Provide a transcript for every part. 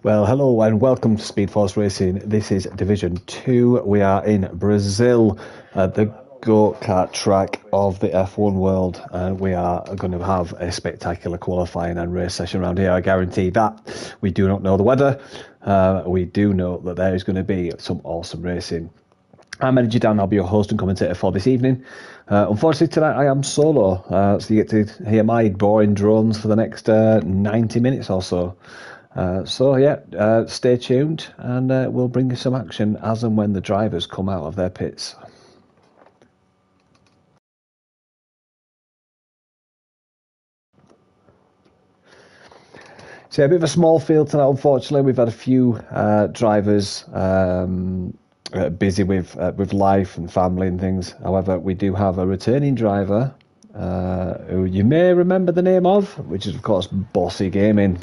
Well, hello and welcome to Speed Force Racing. This is Division 2. We are in Brazil at the go-kart track of the F1 world. And we are going to have a spectacular qualifying and race session around here. I guarantee that. We do not know the weather. We do know that there is going to be some awesome racing. I'm Energy Dan. I'll be your host and commentator for this evening. Unfortunately, tonight I am solo, so you get to hear my boring drones for the next 90 minutes or so. Stay tuned and we'll bring you some action as and when the drivers come out of their pits. So a bit of a small field tonight, unfortunately. We've had a few drivers busy with life and family and things. However, we do have a returning driver who you may remember the name of, which is, of course, Bossy Gaming.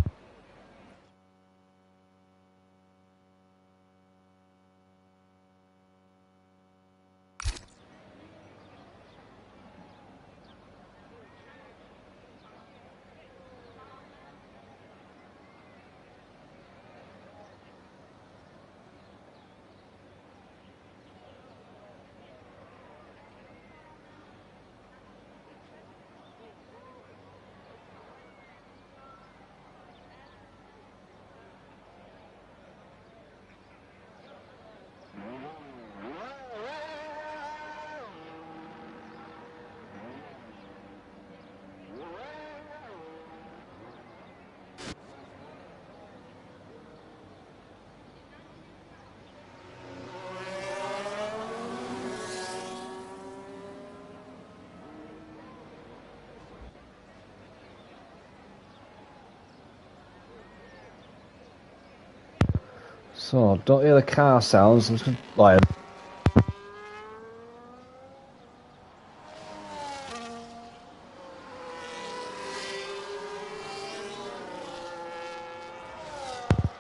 So, don't hear the car sounds. I'm just going to lie.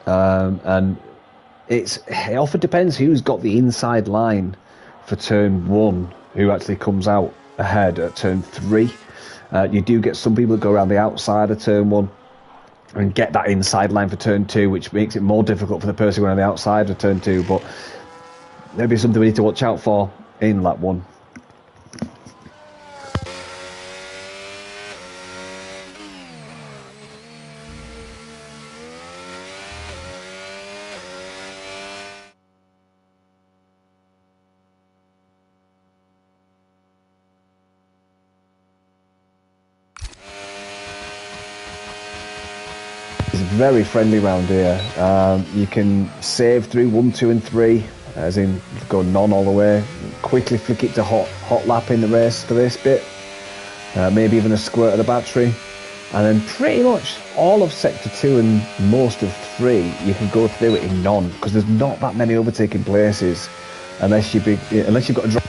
And it often depends who's got the inside line for turn 1, who actually comes out ahead at turn 3. You do get some people that go around the outside of turn 1 and get that inside line for turn 2, which makes it more difficult for the person going on the outside of turn 2, but maybe something we need to watch out for in lap 1. It's very friendly round here. You can save through 1, 2 and 3, as in go none all the way, quickly flick it to hot lap in the race for this bit, maybe even a squirt of the battery, and then pretty much all of sector 2 and most of 3 you can go through it in none, because there's not that many overtaking places unless you've got a drop.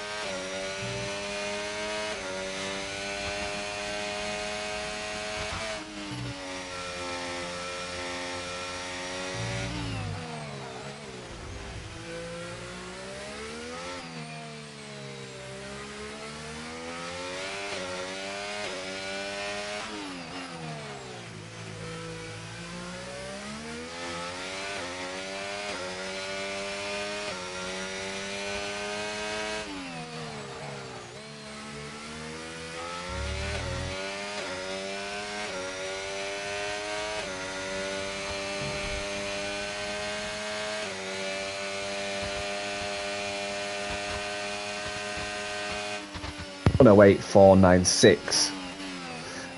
No 8496.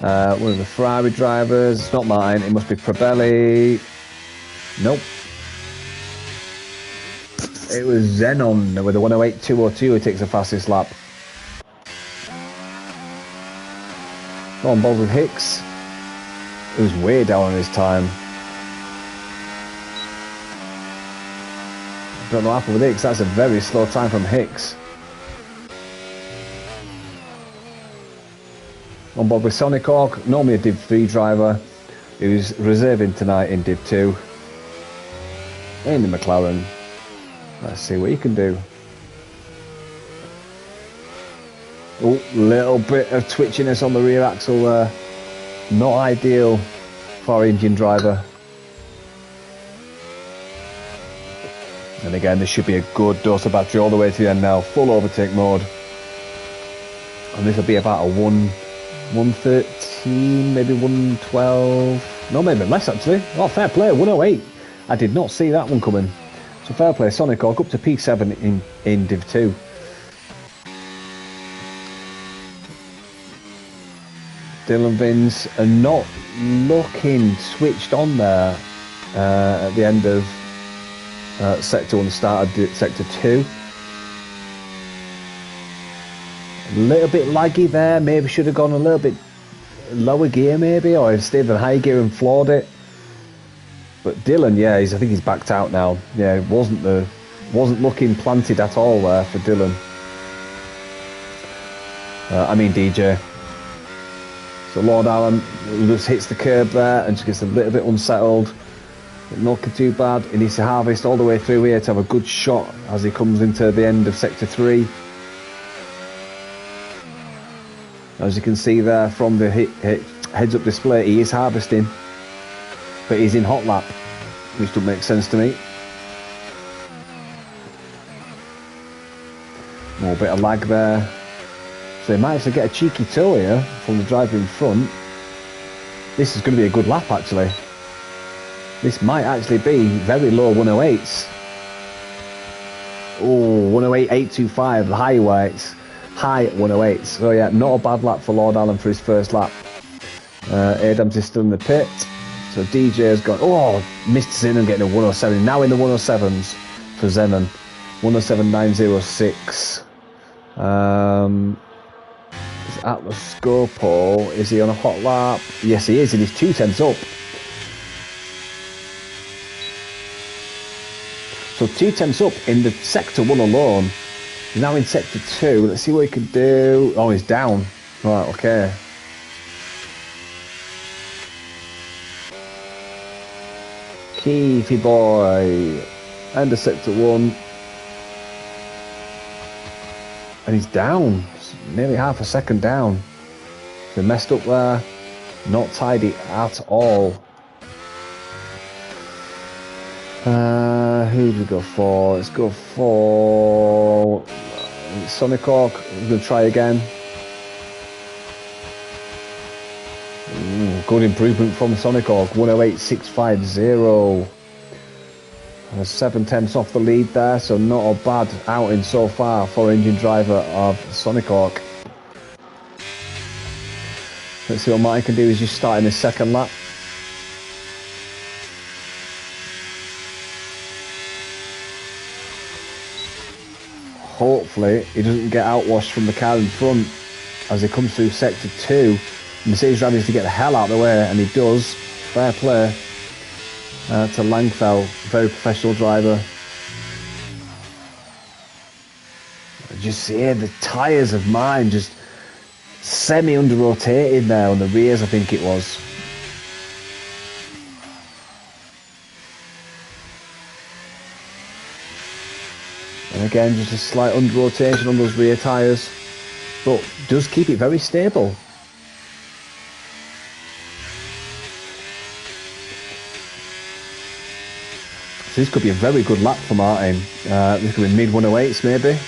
One of the Ferrari drivers. It's not mine. It must be Probelli. Nope. It was Zenon with a 108.202 who takes the fastest lap. On board with Hicks. It was way down on his time. Don't know what happened with Hicks. That's a very slow time from Hicks. On board with Sonic Hawk, normally a Div 3 driver, who's reserving tonight in Div 2. In the McLaren. Let's see what he can do. Oh, little bit of twitchiness on the rear axle there. Not ideal for our engine driver. And again, this should be a good dose of battery all the way to the end now. Full overtake mode. And this will be about a 113, maybe 112. No, maybe less actually. Oh, fair play, 108. I did not see that one coming. So fair play, Sonic Hawk up to P7 in Div 2. Dylan Vins are not looking switched on there at the end of Sector 1, start of Sector 2. A little bit laggy there, maybe should have gone a little bit lower gear maybe, or stayed in high gear and floored it. But Dylan, yeah, I think he's backed out now. Yeah, it wasn't looking planted at all there for Dylan. I mean DJ. So Lord Allen just hits the curb there and just gets a little bit unsettled. Not looking too bad. He needs to harvest all the way through here to have a good shot as he comes into the end of Sector 3. As you can see there from the heads-up display, he is harvesting. But he's in hot lap, which doesn't make sense to me. More bit of lag there. So he might have to get a cheeky toe here from the driver in front. This is going to be a good lap actually. This might actually be very low 108s. Oh, 108.825, the high weights. High 108s. So yeah, not a bad lap for Lord Allen for his first lap. Adams is still in the pit. So DJ has gone, oh, missed Zenon getting a 107. Now in the 107s for Zenon. 107.906. Is Atlas Scopo, is he on a hot lap? Yes, he is, and he's 2 tenths up. So 2 tenths up in the Sector 1 alone. Now in Sector 2, let's see what he can do. Oh, he's down. Right, okay. Keefy boy. End of Sector 1. And he's down. Nearly half a second down. They messed up there. Not tidy at all. Who do we go for? Let's go for Sonic Hawk. We're going to try again. Good improvement from Sonic Hawk. 108.650. 7 tenths off the lead there, so not a bad outing so far for engine driver of Sonic Hawk. Let's see what Martin can do. He's just starting his second lap. Hopefully he doesn't get outwashed from the car in front as he comes through Sector 2. Mercedes driver needs to get the hell out of the way, and he does. Fair play to Langfell, very professional driver. Just see the tyres of mine just semi-under rotated there on the rears, I think it was. And again, just a slight under rotation on those rear tyres, but does keep it very stable. So this could be a very good lap for Martin. This could be mid 108s maybe.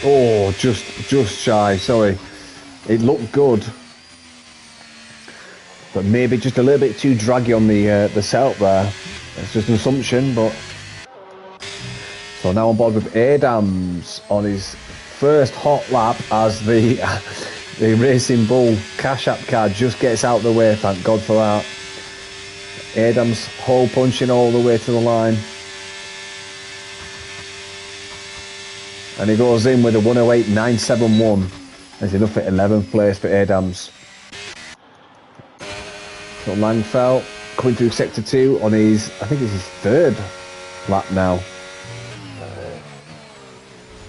Oh, just shy. Sorry, it looked good, but maybe just a little bit too draggy on the setup there. It's just an assumption, but so now on board with Adams on his first hot lap as the Racing Bull Cash App card just gets out of the way. Thank God for that. Adams hole punching all the way to the line. And he goes in with a 108.971. There's enough at 11th place for Adams. So Langfell coming through Sector 2 on his, I think it's his third lap now.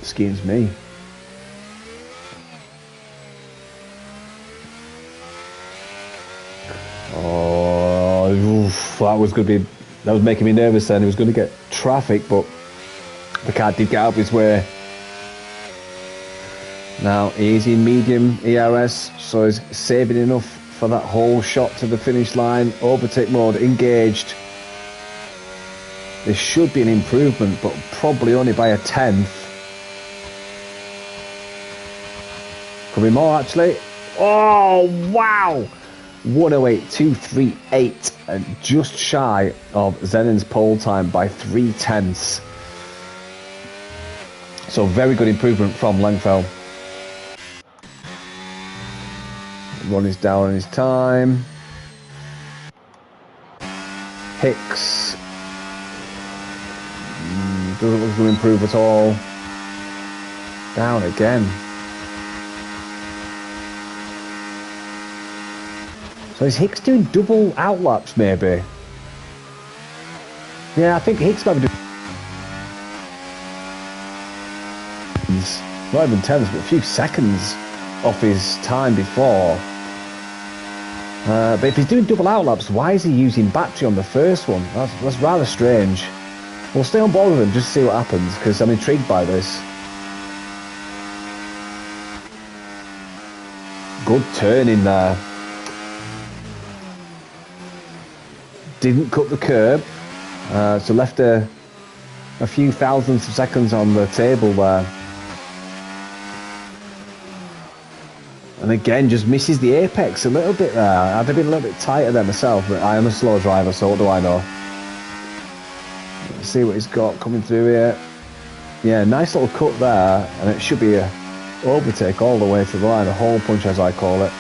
Excuse me. Oh, oof, that was making me nervous then. He was going to get traffic, but the car did get out of his way. Now he's in medium ERS, so he's saving enough for that whole shot to the finish line. Overtake mode engaged. There should be an improvement, but probably only by a tenth. Could be more actually. Oh wow! 108.238 and just shy of Zenon's pole time by 0.3. So very good improvement from Langfell. Ronnie's down on his time. Hicks doesn't look to improve at all. Down again. So is Hicks doing double outlaps maybe? Yeah, I think Hicks might be doing not even tenths, but a few seconds off his time before. But if he's doing double outlaps, why is he using battery on the first one? That's rather strange. We'll stay on board with him just to see what happens, because I'm intrigued by this. Good turn in there. Didn't cut the curb, so left a few thousandths of seconds on the table there. And again, just misses the apex a little bit there. I'd have been a little bit tighter there myself, but I am a slow driver, so what do I know? Let's see what he's got coming through here. Yeah, nice little cut there, and it should be a overtake all the way to the line, a hole punch as I call it.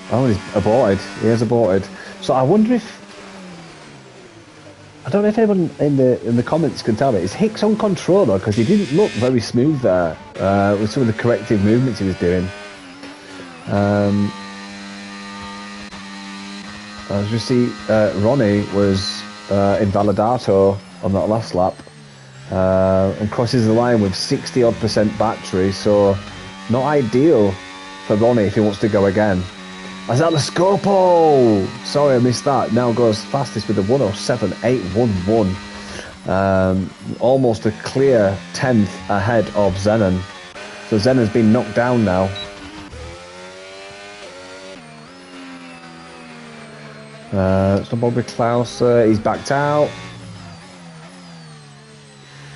Oh, he's aborted. He has aborted. So I wonder if... I don't know if anyone in the comments can tell me. Is Hicks on controller? Because he didn't look very smooth there with some of the corrective movements he was doing. As you see, Ronnie was in Validato on that last lap and crosses the line with 60-odd% battery, so not ideal for Ronnie if he wants to go again. Is that the Scopo? Sorry, I missed that. Now goes fastest with a 107.811. Almost a clear 10th ahead of Zenon. So Zenon's been knocked down now. It's not Bobby Klaus. He's backed out.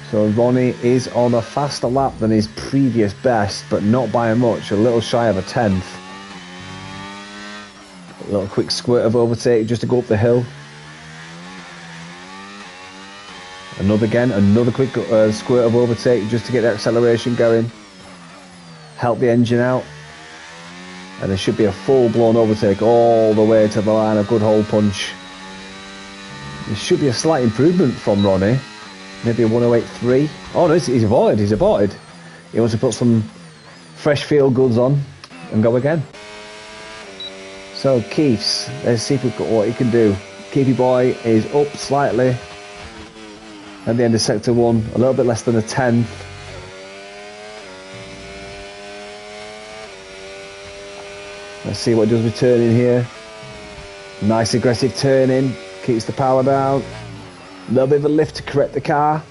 So Ronnie is on a faster lap than his previous best, but not by much. A little shy of a 10th. A little quick squirt of overtake just to go up the hill. Another quick squirt of overtake just to get the acceleration going. Help the engine out. And there should be a full-blown overtake all the way to the line. A good hole punch. There should be a slight improvement from Ronnie. Maybe a 108.3. Oh no, he's aborted. He's aborted. He wants to put some fresh feel goods on and go again. So Keiths, let's see if we've got what he can do. Keepy boy is up slightly at the end of sector 1, a little bit less than a 10th. Let's see what he does with turning here. Nice aggressive turning, keeps the power down. A little bit of a lift to correct the car.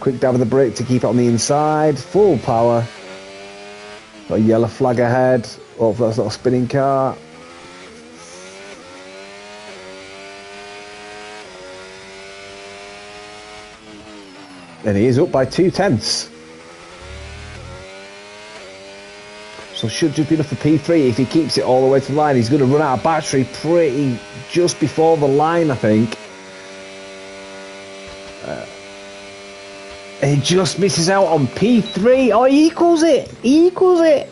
Quick dab of the brake to keep it on the inside, full power. Got a yellow flag ahead. Oh, that's a little spinning car. And he is up by 0.2. So should just be enough for P3. If he keeps it all the way to the line, he's going to run out of battery pretty just before the line, I think. He just misses out on P3. Oh, he equals it. He equals it.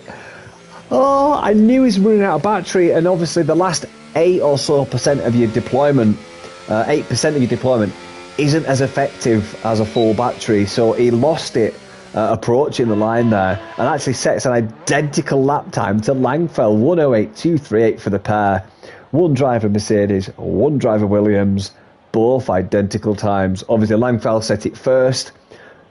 Oh, I knew he's running out of battery. And obviously the last 8 or so % of your deployment, 8% of your deployment isn't as effective as a full battery. So he lost it approaching the line there, and actually sets an identical lap time to Langfell. 108.238 for the pair. One driver Mercedes, one driver Williams, both identical times. Obviously Langfell set it first,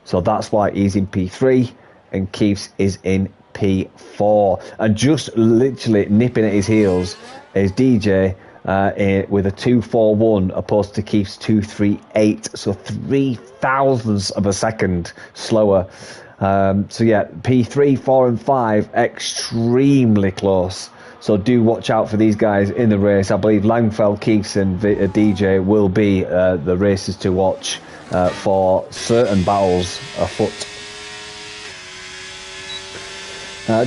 so that's why he's in P3 and Keiths is in P4. And just literally nipping at his heels is DJ with a 2:41 opposed to Keith's 2:38, so 0.003 of a second slower. So yeah, P3, 4 and 5 extremely close. So do watch out for these guys in the race. I believe Langfeld, Keiths and DJ will be the races to watch for certain battles afoot.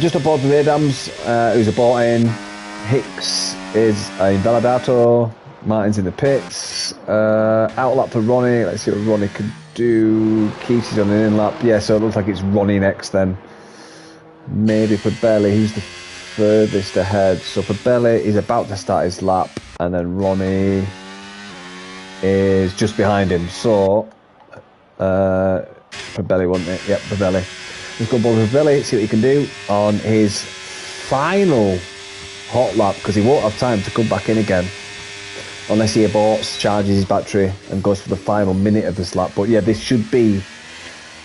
Just aboard with Adams, who's aboard in. Hicks is a Invalidato. Martin's in the pits. Outlap for Ronnie. Let's see what Ronnie can do. Keiths is on an in-lap. Yeah, so it looks like it's Ronnie next then. Maybe for Belly, who's the furthest ahead. So for Belly, he's about to start his lap. And then Ronnie is just behind him. So, for Belly, wasn't it? Yep, for Belly. Let's go board with Belly, see what he can do on his final hot lap, because he won't have time to come back in again unless he aborts, charges his battery and goes for the final minute of this lap. But yeah, this should be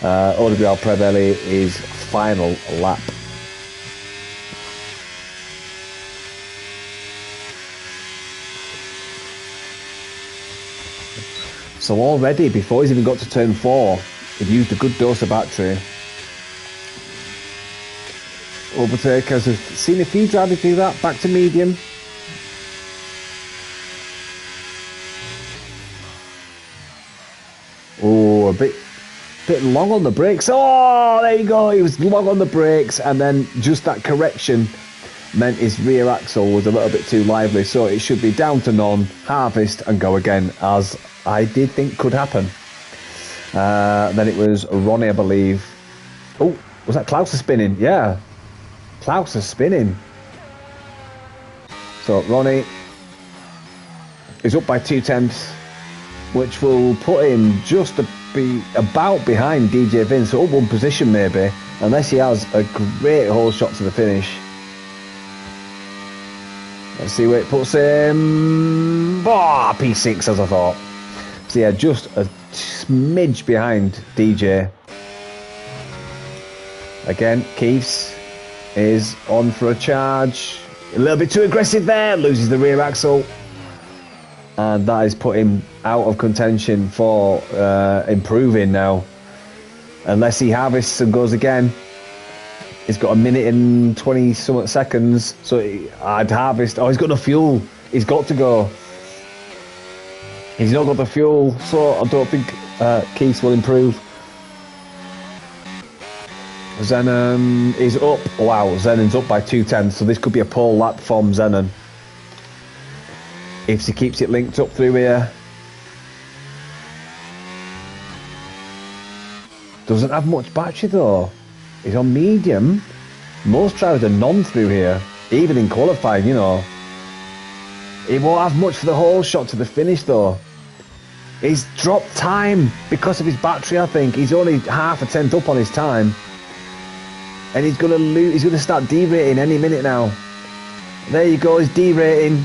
OWL Prevelli's final lap. So already, before he's even got to turn 4, he'd used a good dose of battery. Overtakers, I've seen a few drivers do that. Back to medium. Oh, a bit long on the brakes. Oh, there you go. He was long on the brakes, and then just that correction meant his rear axle was a little bit too lively. So it should be down to none, harvest, and go again, as I did think could happen. Then it was Ronnie, I believe. Oh, was that Klauser spinning? Yeah. Klaus is spinning. So Ronnie is up by 0.2, which will put him just to be about behind DJ Vince, so up one position maybe, unless he has a great hole shot to the finish. Let's see where it puts him. P6 as I thought. So yeah, just a smidge behind DJ. Again, Keiths is on for a charge. A little bit too aggressive there, loses the rear axle. And that has put him out of contention for improving now. Unless he harvests and goes again. He's got 1 minute and 20 something seconds. So I'd harvest. Oh, he's got no fuel. He's got to go. He's not got the fuel, so I don't think Keiths will improve. Zenon is up. Wow, Zenon's up by 0.2, so this could be a pole lap from Zenon if he keeps it linked up through here. Doesn't have much battery though. He's on medium. Most drivers are none through here, even in qualifying, you know. He won't have much for the whole shot to the finish though. He's dropped time because of his battery, I think. He's only 0.5 up on his time. And he's going to lose. He's going to start derating any minute now. There you go. He's derating.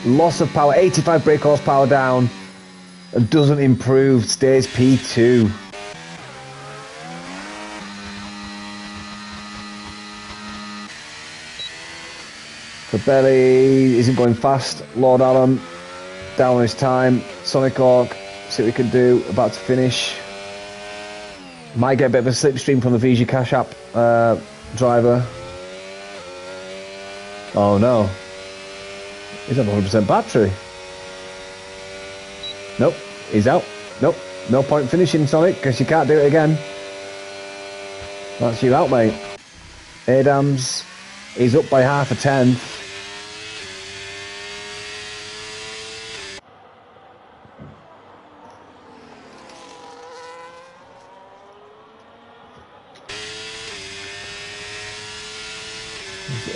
Loss of power. 85 brake horsepower down. And doesn't improve. Stays P2. For Belly isn't going fast. Lord Allen down on his time. Sonic Hawk. See what we can do. About to finish. Might get a bit of a slipstream from the VG Cash App driver. Oh no. He's on 100% battery. Nope. He's out. Nope. No point finishing, Sonic, because you can't do it again. That's you out, mate. Adams. He's up by 0.5.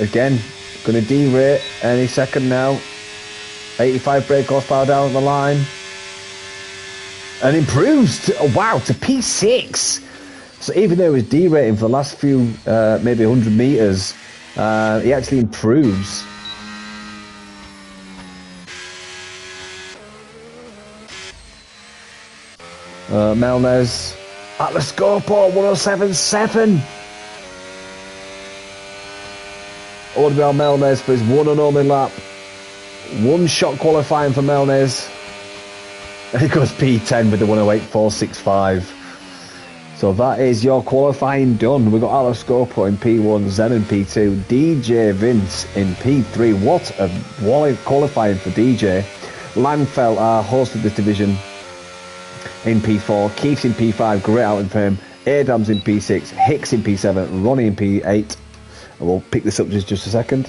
Again, going to derate any second now. 85 brake horsepower down the line. And improves to, oh wow, to P6. So even though he was derating for the last few, maybe 100 metres, he actually improves. Melnes at the scoreboard, 107.7. Odell Melnes for his one and only lap. One shot qualifying for Melnes. And it goes P10 with the 108.465. So that is your qualifying done. We've got Alex Scopo in P1, Zen in P2, DJ Vince in P3. What a qualifying for DJ. Langfeld hosted this division in P4. Keith's in P5, great outing for him. Adams in P6, Hicks in P7, Ronnie in P8. And we'll pick this up just a second.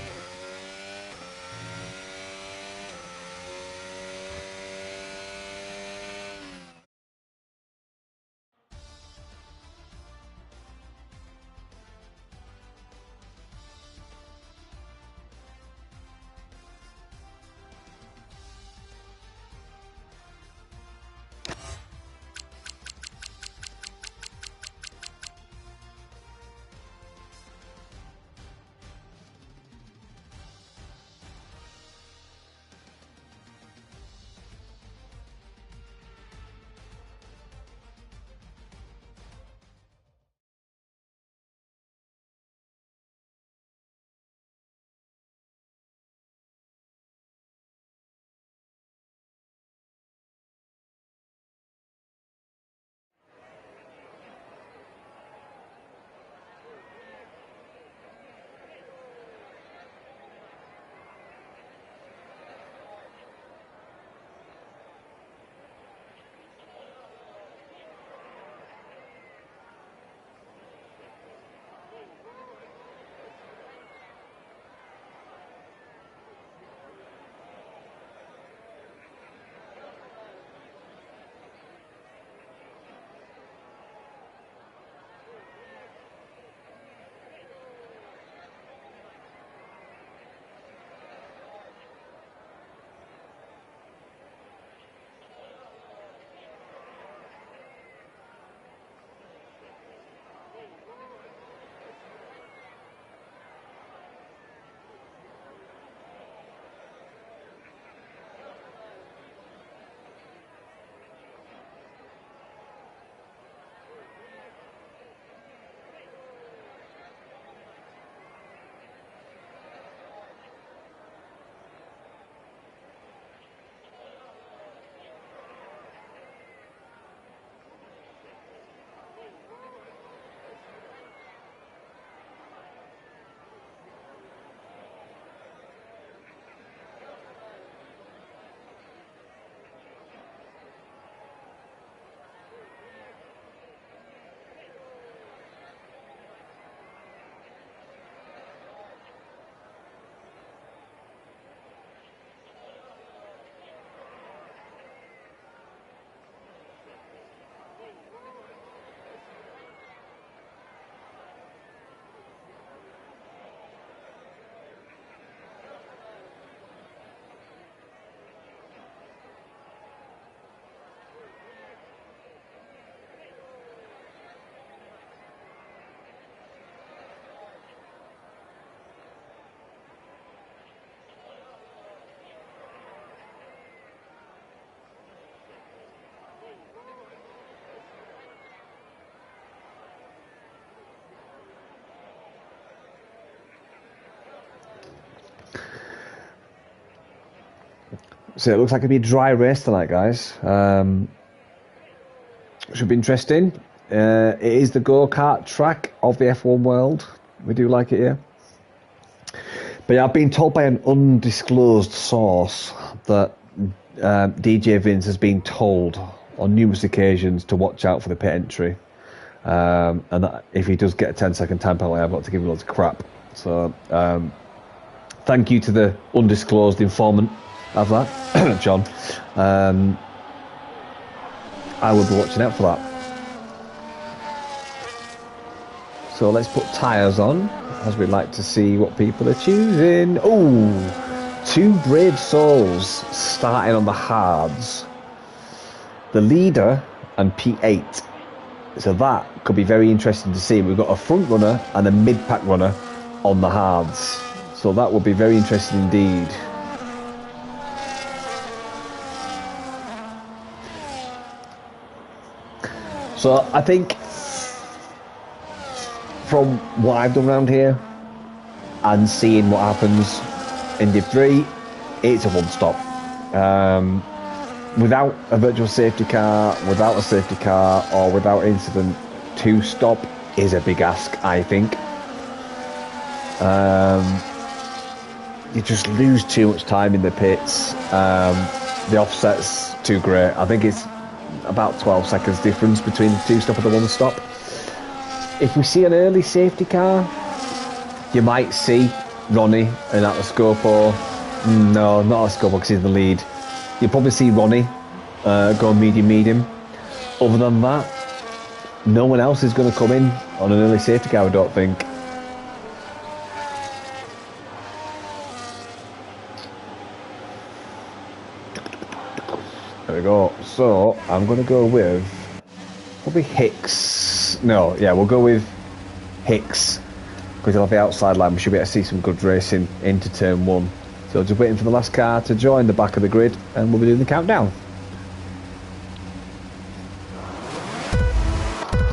So it looks like it'll be a dry race tonight, guys. Should be interesting. It is the go-kart track of the F1 world. We do like it here. But yeah, I've been told by an undisclosed source that DJ Vince has been told on numerous occasions to watch out for the pit entry. And that if he does get a 10-second time penalty, I've got to give him loads of crap. So thank you to the undisclosed informant of that, John. I will be watching out for that. So let's put tyres on, as we'd like to see what people are choosing. Oh, two brave souls starting on the hards. The leader and P8. So that could be very interesting to see. We've got a front runner and a mid-pack runner on the hards. So that would be very interesting indeed. So I think from what I've done around here and seeing what happens in Div 3, it's a one-stop. Without a virtual safety car, without a safety car, or without incident, two-stop is a big ask, I think. You just lose too much time in the pits. The offset's too great. I think it's about 12 seconds difference between the two-stop and the one-stop. If we see an early safety car, you might see Ronnie and Atlas Scopo. No, not Atlas Scopo because he's in the lead. You'll probably see Ronnie go medium. Other than that, no one else is going to come in on an early safety car, I don't think. There we go. So I'm going to go with probably Hicks. No, yeah, we'll go with Hicks because he'll have the outside line. We should be able to see some good racing into turn one. So just waiting for the last car to join the back of the grid, and we'll be doing the countdown.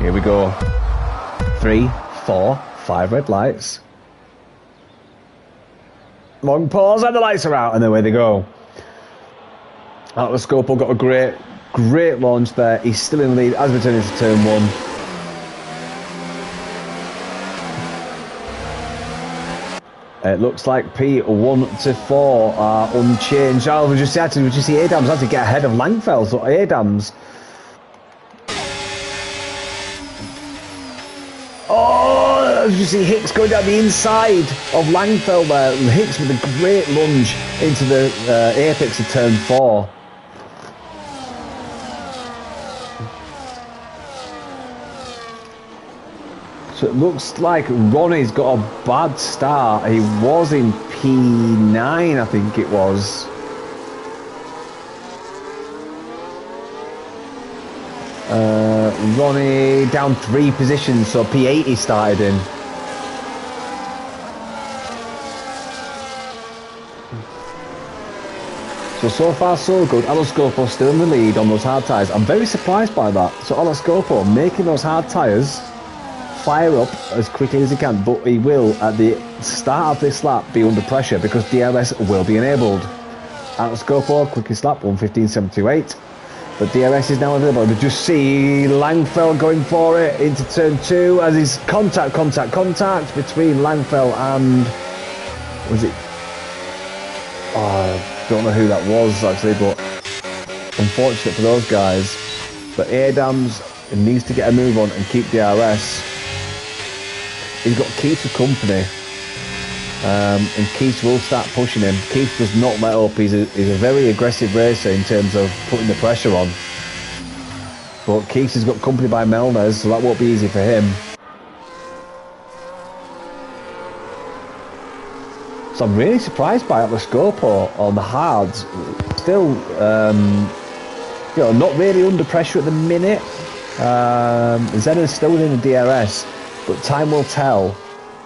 Here we go. 3, 4, 5 red lights. Long pause and the lights are out, and away they go. Atlas Scopo got a great launch there. He's still in the lead as we turn into turn one. It looks like P1 to 4 are unchanged. Oh, we just see Adams had to get ahead of Langfeld. So Adams. Oh, you see Hicks going down the inside of Langfeld there. Hicks with a great lunge into the apex of turn 4. So it looks like Ronnie's got a bad start. He was in P9, I think it was. Ronnie down 3 positions, so P8 he started in. So far so good. Atlas Scopo still in the lead on those hard tyres. I'm very surprised by that. So Atlas Scopo making those hard tyres fire up as quickly as he can, but he will at the start of this lap be under pressure because DRS will be enabled. Atlas Scopo quickest lap 1:15.728, but DRS is now available. We just see Langfeld going for it into turn 2 as his contact between Langfeld and was it? Oh, I don't know who that was actually, but unfortunate for those guys. But Adams needs to get a move on and keep DRS. He's got Keith for company, and Keith will start pushing him. Keith does not let up. He's a very aggressive racer in terms of putting the pressure on. But Keith has got company by Melners, so that won't be easy for him. So I'm really surprised by Atlas Scopo on the hards. Still, you know, not really under pressure at the minute. Zenna's still within the DRS. But time will tell,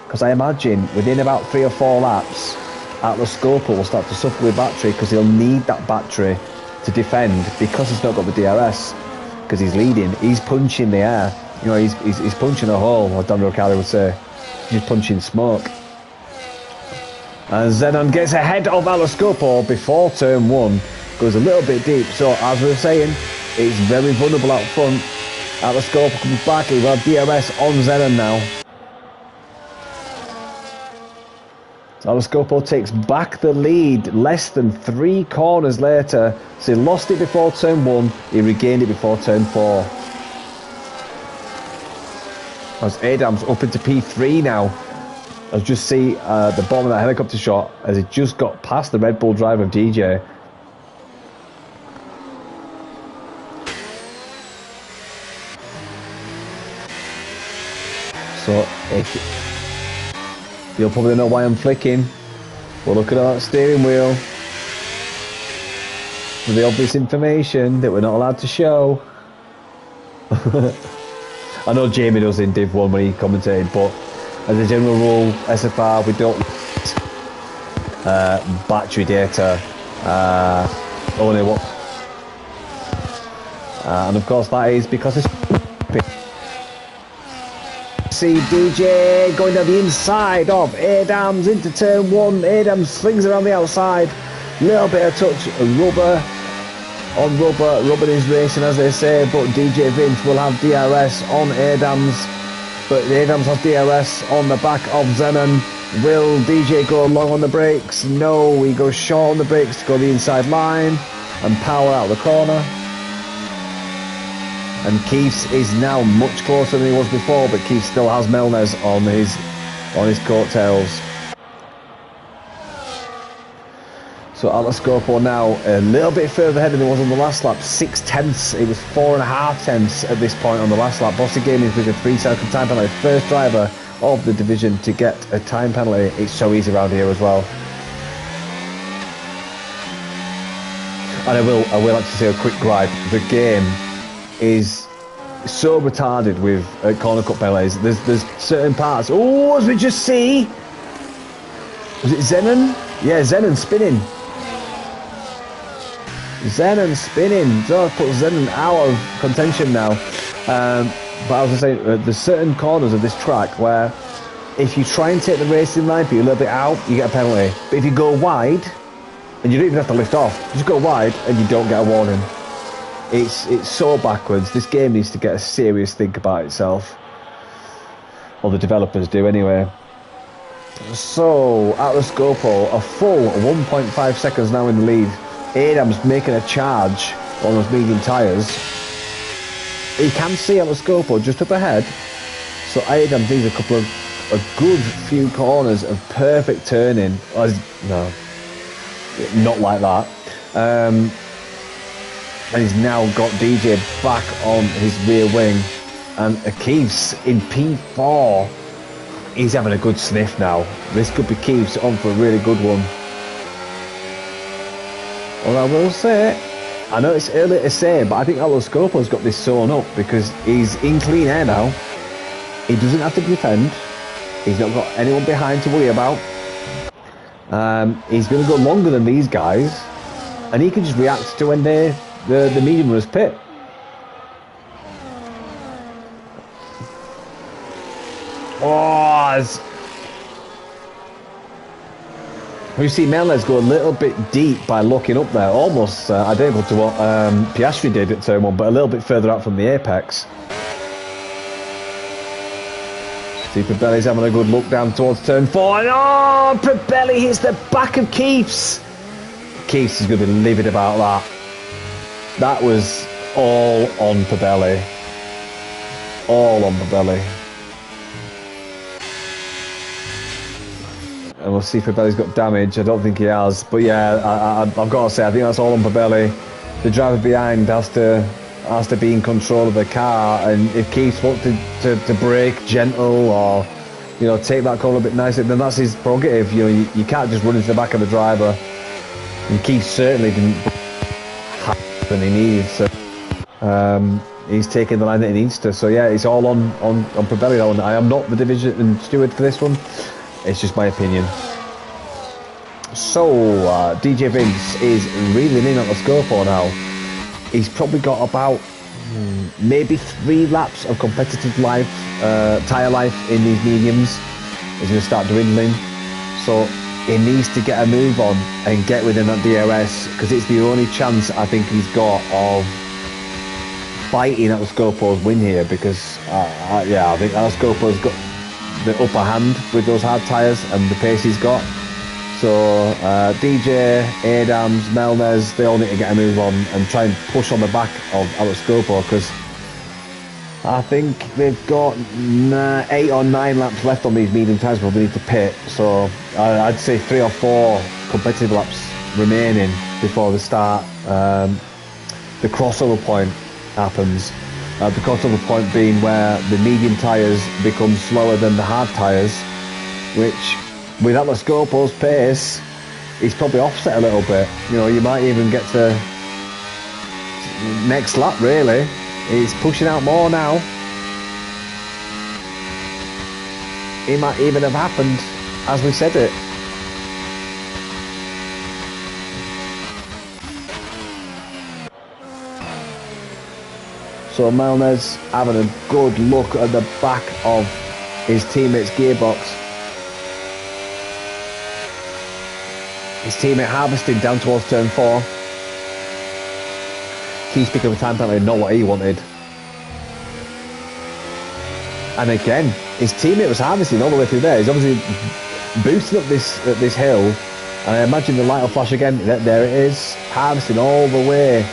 because I imagine within about 3 or 4 laps, Atlas Scopo will start to suffer with battery because he'll need that battery to defend because he's not got the DRS. Because he's leading, he's punching the air. You know, he's punching a hole, as Dan Ricciardo would say. He's punching smoke. And Zenon gets ahead of Atlas Scopo before turn 1. Goes a little bit deep, so as we were saying, it's very vulnerable out front. Atlas Scopo comes back, he will have DRS on Zenon now. So Atlas Scopo takes back the lead less than 3 corners later. So he lost it before turn 1, he regained it before turn 4. As Adams up into P3 now. I'll just see the bottom of that helicopter shot as it just got past the Red Bull driver of DJ. So you'll probably know why I'm flicking. We're looking at that steering wheel for the obvious information that we're not allowed to show. I know Jamie does in Div 1 when he commentated, but as a general rule, SFR, we don't battery data, only what, and of course that is because it's see DJ going down the inside of Adams into turn 1. Adams slings around the outside. Little bit of touch, rubber on rubber, rubbing is racing as they say, but DJ Vince will have DRS on Adams, but Adams has DRS on the back of Zenon. Will DJ go long on the brakes? No, he goes short on the brakes to go the inside line and power out of the corner. And Keiths is now much closer than he was before, but Keith still has Melnez on his coattails. So Atlascopo now a little bit further ahead than he was on the last lap, 6 tenths. It was 4.5 tenths at this point on the last lap. Bossy Gaming with a 3-second time penalty. First driver of the division to get a time penalty. It's so easy around here as well. And I will actually say a quick gripe. The game is so retarded with corner cut penalties. There's certain parts. Oh, as we just see, was it Zenon? Yeah, Zenon spinning. Zenon spinning. So I've put Zenon out of contention now. But I was going to say, there's certain corners of this track where if you try and take the racing line, but you're a little bit out, you get a penalty. But if you go wide, and you don't even have to lift off, you just go wide and you don't get a warning. It's so backwards. This game needs to get a serious think about itself. Or the developers do anyway. So, Atlascopo, a full 1.5 seconds now in the lead. Adams making a charge on those medium tyres. He can see Atlascopo just up ahead. So Adams needs a good few corners of perfect turning. No, not like that. And he's now got DJ back on his rear wing. And Keiths in P4. He's having a good sniff now. This could be Keiths on for a really good one. Well, I will say, I know it's early to say, but I think Atlascopo's got this sewn up because he's in clean air now. He doesn't have to defend. He's not got anyone behind to worry about. He's going to go longer than these guys, and he can just react to when the medium runners pit. Oh, we see Melnez go a little bit deep by looking up there, almost identical to what Piastri did at turn 1, but a little bit further out from the apex. See, Probelli's having a good look down towards turn 4, and oh, Probelli hits the back of Keiths. Keiths is going to be livid about that. That was all on Probelli. All on Probelli. And we'll see if Probelli's got damage. I don't think he has. But yeah, I've got to say, I think that's all on Probelli. The driver behind has to be in control of the car. And if Keith wants to brake gentle or, you know, take that corner a bit nicer, then that's his prerogative. You know, you can't just run into the back of the driver. And Keith certainly didn't have than he needed. So he's taking the line that he needs to. So yeah, it's all on Probelli. I am not the division steward for this one. It's just my opinion. So, DJ Vince is reeling in at the Atlascopo now. He's probably got about maybe 3 laps of competitive life, tyre life in these mediums. He's going to start dwindling. So, he needs to get a move on and get within that DRS, because it's the only chance I think he's got of fighting at the Atlascopo's win here, because, I think Atlascopo's got the upper hand with those hard tyres and the pace he's got. So DJ, Adams, Melnez, they all need to get a move on and try and push on the back of Atlascopo, because I think they've got 8 or 9 laps left on these medium tyres before they need to pit. So I'd say 3 or 4 competitive laps remaining before the start. The crossover point happens. The crossover point being where the medium tyres become slower than the hard tyres, which with Atlascopo's pace, he's probably offset a little bit. You know, you might even get to next lap really. He's pushing out more now. It might even have happened as we said it. So Melnez having a good look at the back of his teammate's gearbox. His teammate harvesting down towards turn 4. Keeps picking up a time penalty, not what he wanted. And again, his teammate was harvesting all the way through there. He's obviously boosting up this hill. And I imagine the light will flash again. There it is. Harvesting all the way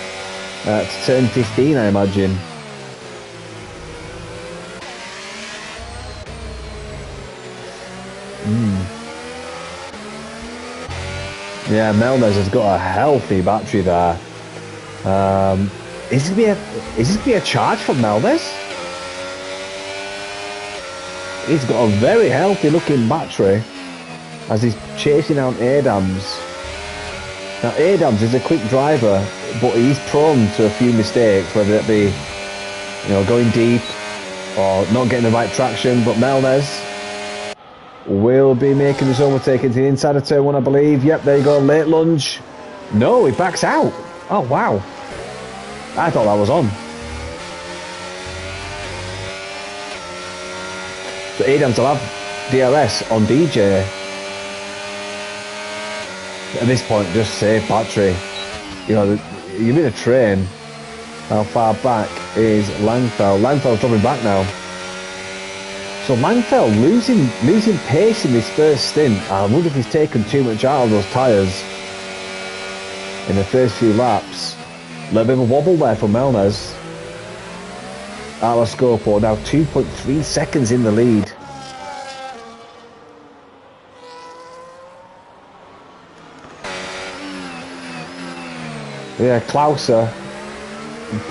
to turn 15, I imagine. Yeah, Melnez has got a healthy battery there. Is this gonna be a charge from Melnez? He's got a very healthy looking battery as he's chasing out Adams. Now Adams is a quick driver, but he's prone to a few mistakes, whether it be, you know, going deep or not getting the right traction. But Melnez will be making this overtake into the inside of turn 1, I believe. Yep, there you go, late lunge. No, he backs out. Oh, wow. I thought that was on. So Adams will have DRS on DJ. At this point, just save battery. You know, you're in a train. How far back is Langfell? Langfell's dropping back now. So Langfell losing pace in this first stint. I wonder if he's taken too much out of those tyres in the first few laps. A little bit of a wobble there for Melnez. Atlas Scopo now 2.3 seconds in the lead. Yeah, Klauser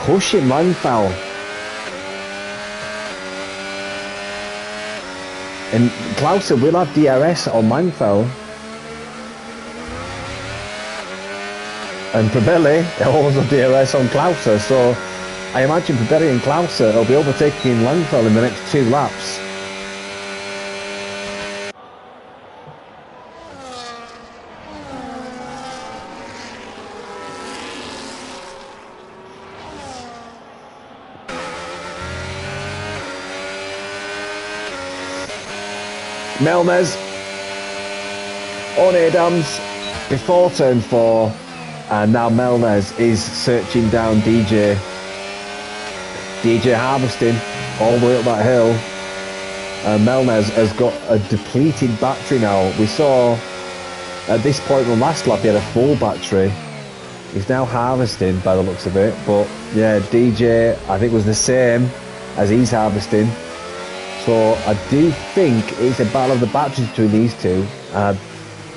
pushing Langfell. And Klauser will have DRS on Langfell. And Probelli also DRS on Klauser. So I imagine Probelli and Klauser will be overtaking Langfell in the next 2 laps. Melnez on Adams before turn 4, and now Melnez is searching down DJ. DJ harvesting all the way up that hill, and Melnez has got a depleted battery now. We saw at this point in the last lap he had a full battery. He's now harvesting by the looks of it, but yeah, DJ I think was the same as he's harvesting. So I do think it's a battle of the batteries between these two. I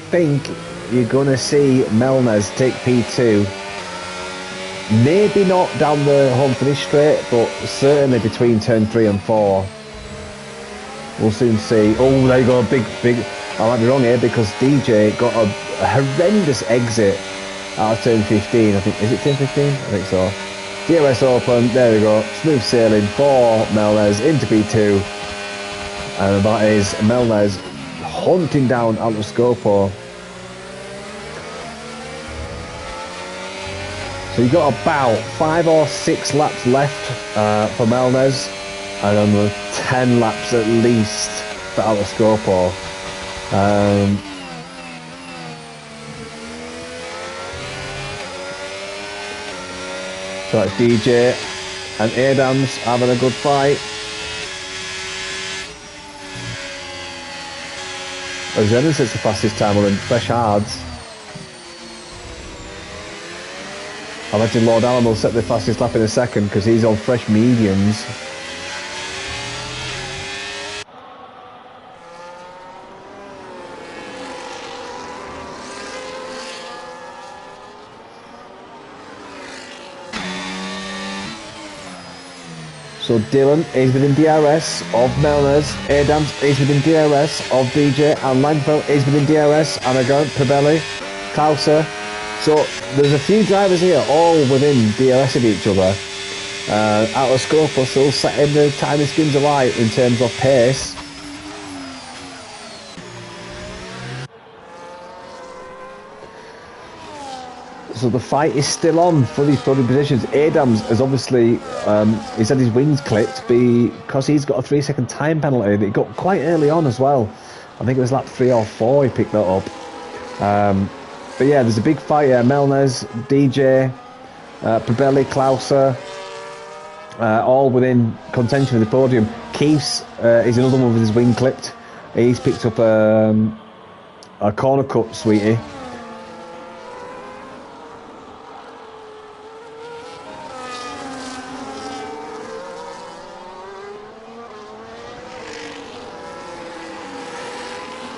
think you're going to see Melnez take P2. Maybe not down the home finish straight, but certainly between turn 3 and 4. We'll soon see. Oh, there you go, big. I might be wrong here because DJ got a horrendous exit out of turn 15. I think, is it turn 15? I think so. DRS open, there we go. Smooth sailing for Melnez into P2. And that is Melnez hunting down Atlas Scopo. So you've got about 5 or 6 laps left for Melnez, and another 10 laps at least for Atlas Scopo. So it's DJ and Adams having a good fight. Zennon sets the fastest time on the fresh hards. I imagine Lord Allen will set the fastest lap in a second because he's on fresh mediums. So Dylan is within DRS of Melnez, Adams is within DRS of DJ, and Langfell is within DRS, Amagon, Probelli, Klauser. So there's a few drivers here all within DRS of each other. Atlas Scopo still setting the timing skins alight in terms of pace. So the fight is still on for these podium positions. Adams has obviously he's had his wings clipped because he's got a 3-second time penalty that he got quite early on as well. I think it was lap 3 or 4 he picked that up. But yeah, there's a big fight here. Melners, DJ, Probelli, Klauser, all within contention for the podium. Keith's is another one with his wing clipped. He's picked up a corner cut, sweetie.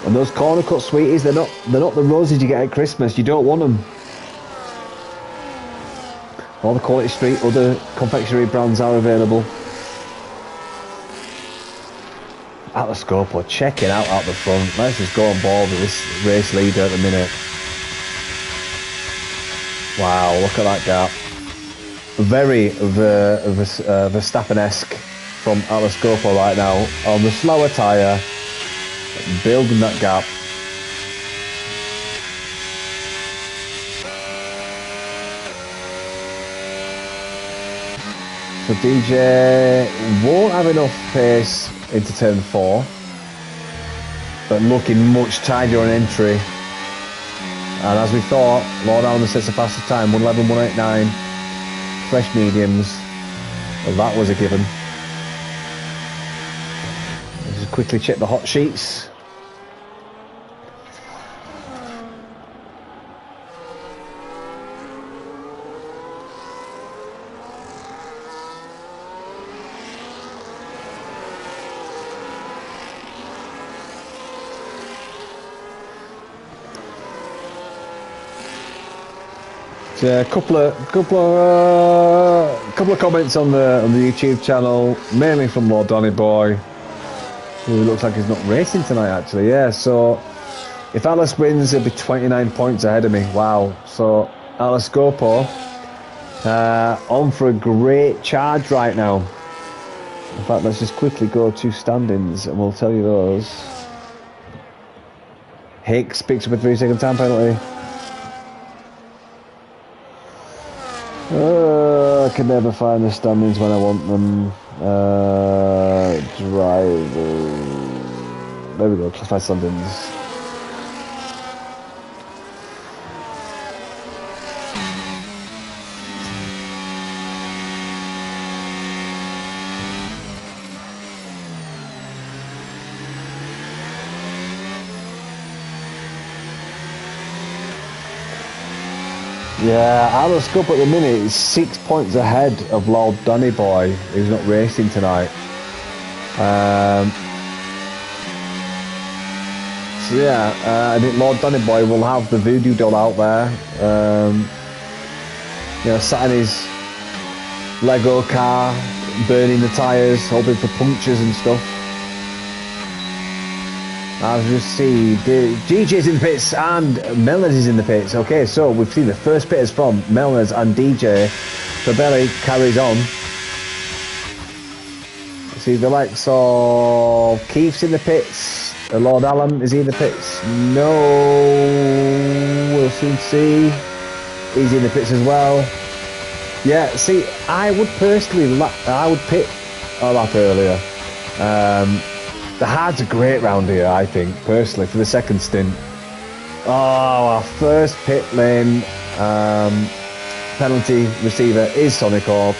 And those corner cut sweeties, they're not the roses you get at Christmas. You don't want them. All the Quality Street, other confectionery brands are available. Atlas Scopo, checking out the front. Let's just go on board with this race leader at the minute. Wow, look at that gap. Very Verstappen-esque from Atlas Scopo right now. On the slower tyre, building that gap. So DJ won't have enough pace into turn 4, but looking much tidier on entry. And as we thought, Lord Allen sets the fastest time, 1:11.189, fresh mediums. Well, that was a given. Let's just quickly check the hot sheets. A couple of comments on the YouTube channel, mainly from Lord Donny Boy, who looks like he's not racing tonight actually. Yeah, so if Atlas wins, he'll be 29 points ahead of me. Wow. So Atlas Scopo on for a great charge right now. In fact, let's just quickly go to standings and we'll tell you those. Hicks picks up a 3-second time penalty. I can never find the standings when I want them. Driver. There we go, classified standings. Yeah, Atlas Cup at the minute is 6 points ahead of Lord Donny Boy, who's not racing tonight. So yeah, I think Lord Donny Boy will have the voodoo doll out there. You know, sat in his Lego car, burning the tyres, hoping for punctures and stuff. As you see, DJ's in the pits and Melners is in the pits. Okay, so we've seen the first pitters from Melners and DJ. Probelli carries on. See the likes of Keith's in the pits. Lord Allen, is he in the pits? No. We'll soon see. He's in the pits as well. Yeah, see, I would personally, I would pit a lap earlier. The hards are great round here, I think, personally, for the second stint. Oh, our first pit lane penalty receiver is Sonic Hawk.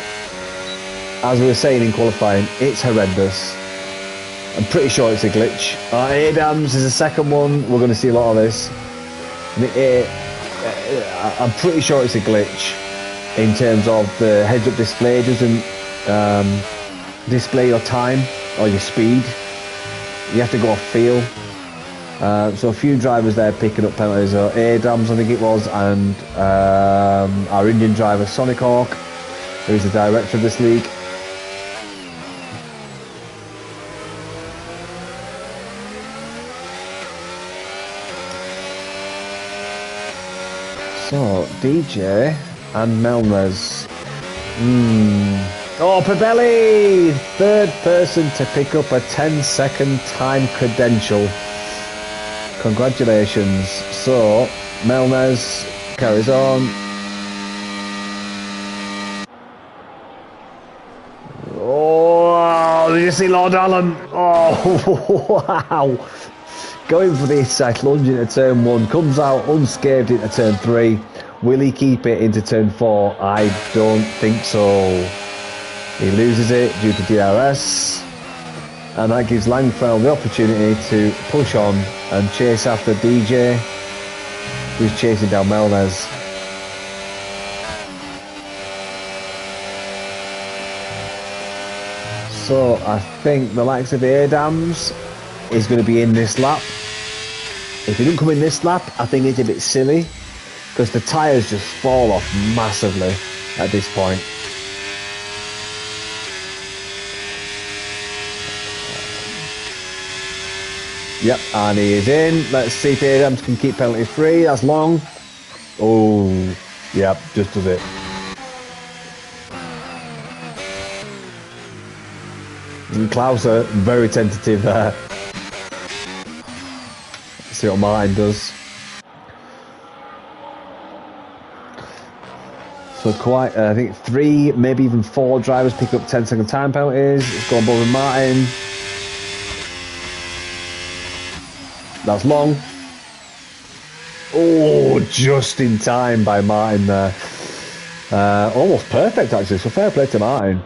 As we were saying in qualifying, it's horrendous. I'm pretty sure it's a glitch. Adams is the second one. We're going to see a lot of this. I'm pretty sure it's a glitch in terms of the heads-up display. It doesn't display your time or your speed. You have to go off feel. So a few drivers there picking up penalties. Adams, I think it was, and our Indian driver Sonic Hawk, who's the director of this league. So DJ and Melners. Oh, Probelli! Third person to pick up a 10-second time credential. Congratulations. So, Melners carries on. Oh, did you see Lord Allen? Oh, wow. going for the inside lunge into turn 1, comes out unscathed into turn 3. Will he keep it into turn 4? I don't think so. He loses it due to DRS, and that gives Langfeld the opportunity to push on and chase after DJ, who's chasing down Melnez. So I think the likes of Adams is going to be in this lap. If he doesn't come in this lap, I think it's a bit silly, because the tyres just fall off massively at this point. Yep, and he is in. Let's see if Adams can keep penalty free. That's long. Oh, yep, just does it. And Klauser, very tentative there. Let's see what Martin does. So quite, I think 3, maybe even 4 drivers pick up 10-second time penalties. It's gone above Martin. That's long. Oh, just in time by Martin there. Almost perfect actually, so fair play to Martin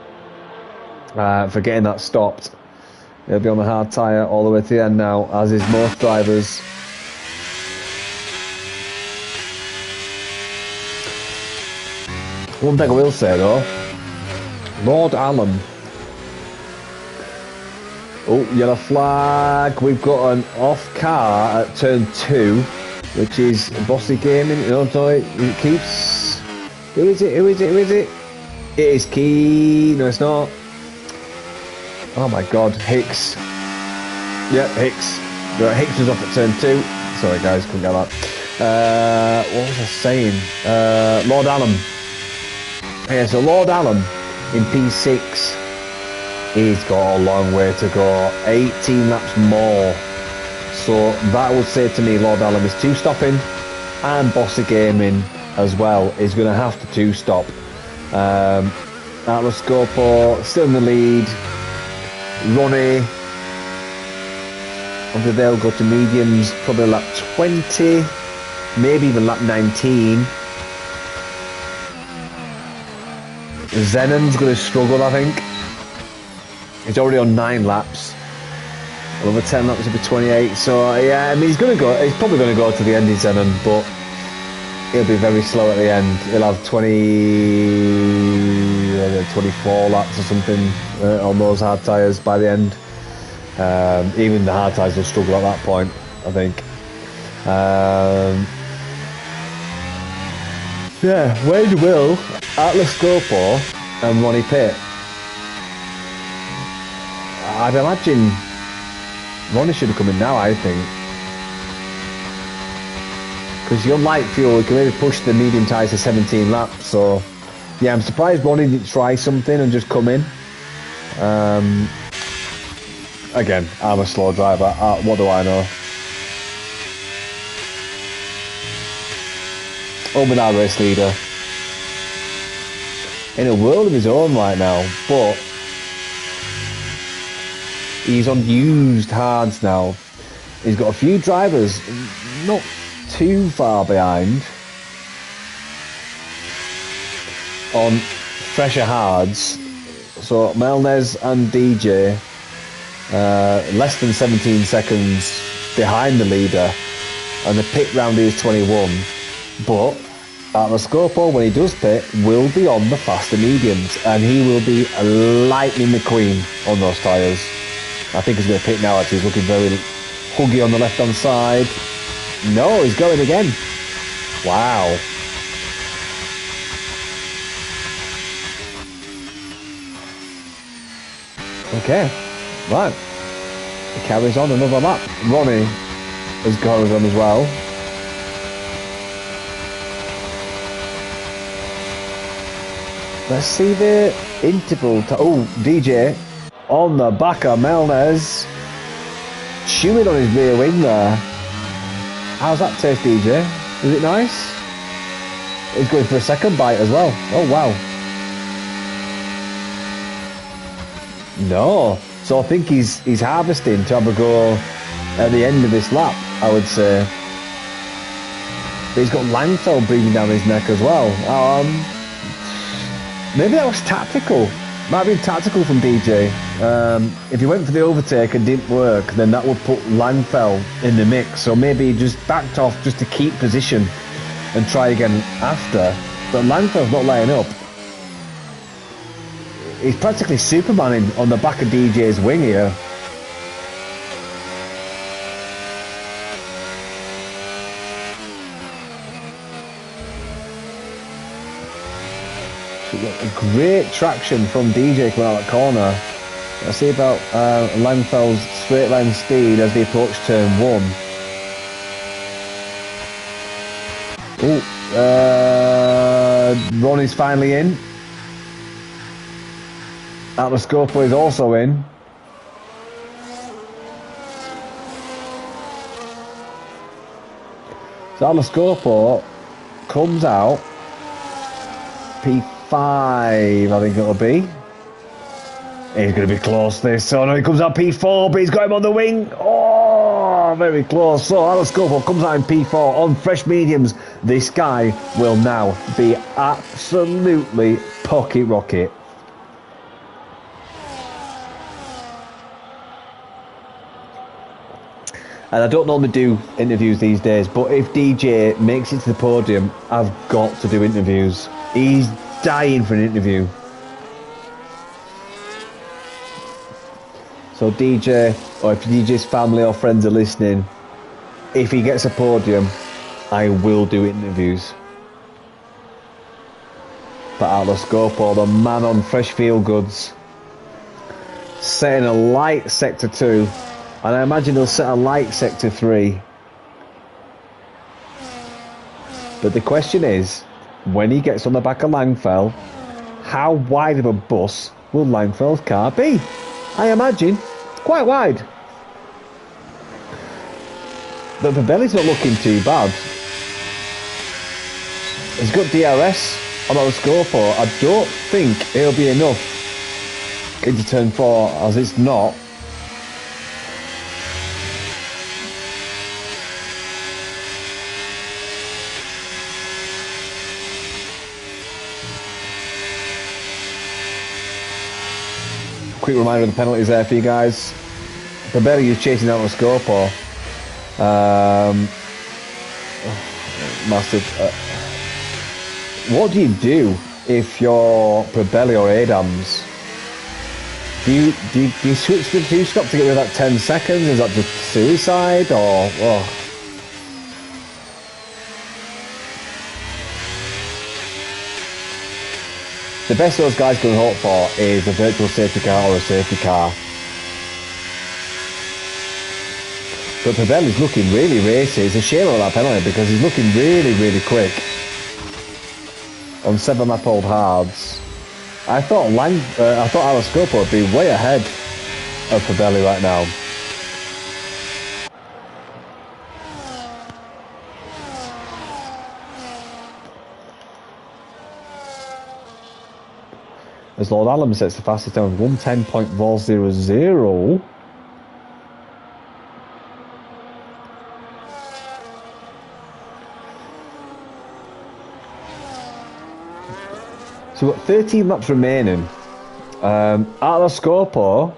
for getting that stopped. He'll be on the hard tyre all the way to the end now, as is most drivers. One thing I will say though, Lord Allen. Oh, yellow flag. We've got an off car at turn 2, which is Bossy Gaming. You know, it keeps. Who is it? Who is it? Who is it? It is Key. No, it's not. Oh my God, Hicks. Yep, Hicks. Right, Hicks was off at turn 2. Sorry guys, couldn't get that. What was I saying? Lord Allen. Yeah, so Lord Allen in P6. He's got a long way to go, 18 laps more. So that would say to me Lord Allen is 2-stopping, and Bossy Gaming as well is going to have to 2-stop. Atlas Scopo still in the lead. Ronnie, and they'll go to mediums, probably lap 20, maybe even lap 19. Zenon's going to struggle, I think. He's already on 9 laps. Another 10 laps will be 28. So yeah, I mean he's probably going to go to the end of Zenon, but he'll be very slow at the end. He'll have 24 laps or something on those hard tyres by the end. Even the hard tyres will struggle at that point, I think. Yeah, Wade Will, Atlas Scopo and Ronnie Pitt. I'd imagine Ronnie should have come in now, I think. Because you're light fuel, you can maybe push the medium tyres to 17 laps. So, yeah, I'm surprised Ronnie didn't try something and just come in. Again, I'm a slow driver. What do I know? Omenar race leader. In a world of his own right now, but he's on used hards now. He's got a few drivers not too far behind on fresher hards. So Melnez and DJ less than 17 seconds behind the leader, and the pit round is 21. But Atlas Scopo, when he does pit, will be on the faster mediums, and he will be Lightning McQueen on those tyres. I think he's going to pit now, actually. He's looking very huggy on the left-hand side. No, he's going again. Wow. Okay, right. He carries on another lap. Ronnie has carried on as well. Let's see the interval. Oh, DJ on the back of Melnez, chewing on his rear wing there. How's that taste, DJ? Is it nice? He's going for a second bite as well. Oh wow. No, so I think he's harvesting to have a go at the end of this lap, I would say. But he's got Langfeld breathing down his neck as well. Maybe that was tactical. Might have been tactical from DJ. If he went for the overtake and didn't work, then that would put Langfeld in the mix. So maybe he just backed off just to keep position and try again after. But Langfeld's not laying up. He's practically Supermaning on the back of DJ's wing here. So we've got a great traction from DJ coming out of that corner. Let's see about Langfeld's straight line speed as they approach turn 1. Ron is finally in. Atlas Scopo is also in. So Atlas Scopo comes out P5, I think it'll be. He's going to be close this. Oh no, he comes out P4, but he's got him on the wing. Oh, very close. So Atlas Scopo comes out in P4 on fresh mediums. This guy will now be absolutely pocket rocket. And I don't normally do interviews these days, but if DJ makes it to the podium, I've got to do interviews. He's dying for an interview. So DJ, or if DJ's family or friends are listening, if he gets a podium, I will do interviews. But Atlas Scopo, the man on fresh feel goods, setting a light sector 2. And I imagine he'll set a light sector 3. But the question is, when he gets on the back of Langfeld, how wide of a bus will Langfeld's car be? I imagine quite wide. But Babelli's not looking too bad. He's got DRS on the Scopo. I don't think it'll be enough into turn 4, as it's not. Quick reminder of the penalties there for you guys. Babelli is chasing out the Scopo. Massive. What do you do if you're Babelli or Adams? Do you switch the 2-stop to get rid of that 10 seconds? Is that just suicide or? Oh. The best those guys can hope for is a virtual safety car or a safety car. But Babelli's looking really racy. It's a shame about that penalty because he's looking really, really quick. On 7 lap old hards. I thought Atlas Scopo would be way ahead of Babelli right now. As Lord Allen sets the fastest time of 110.400. So we've got 13 laps remaining. Atlas Scopo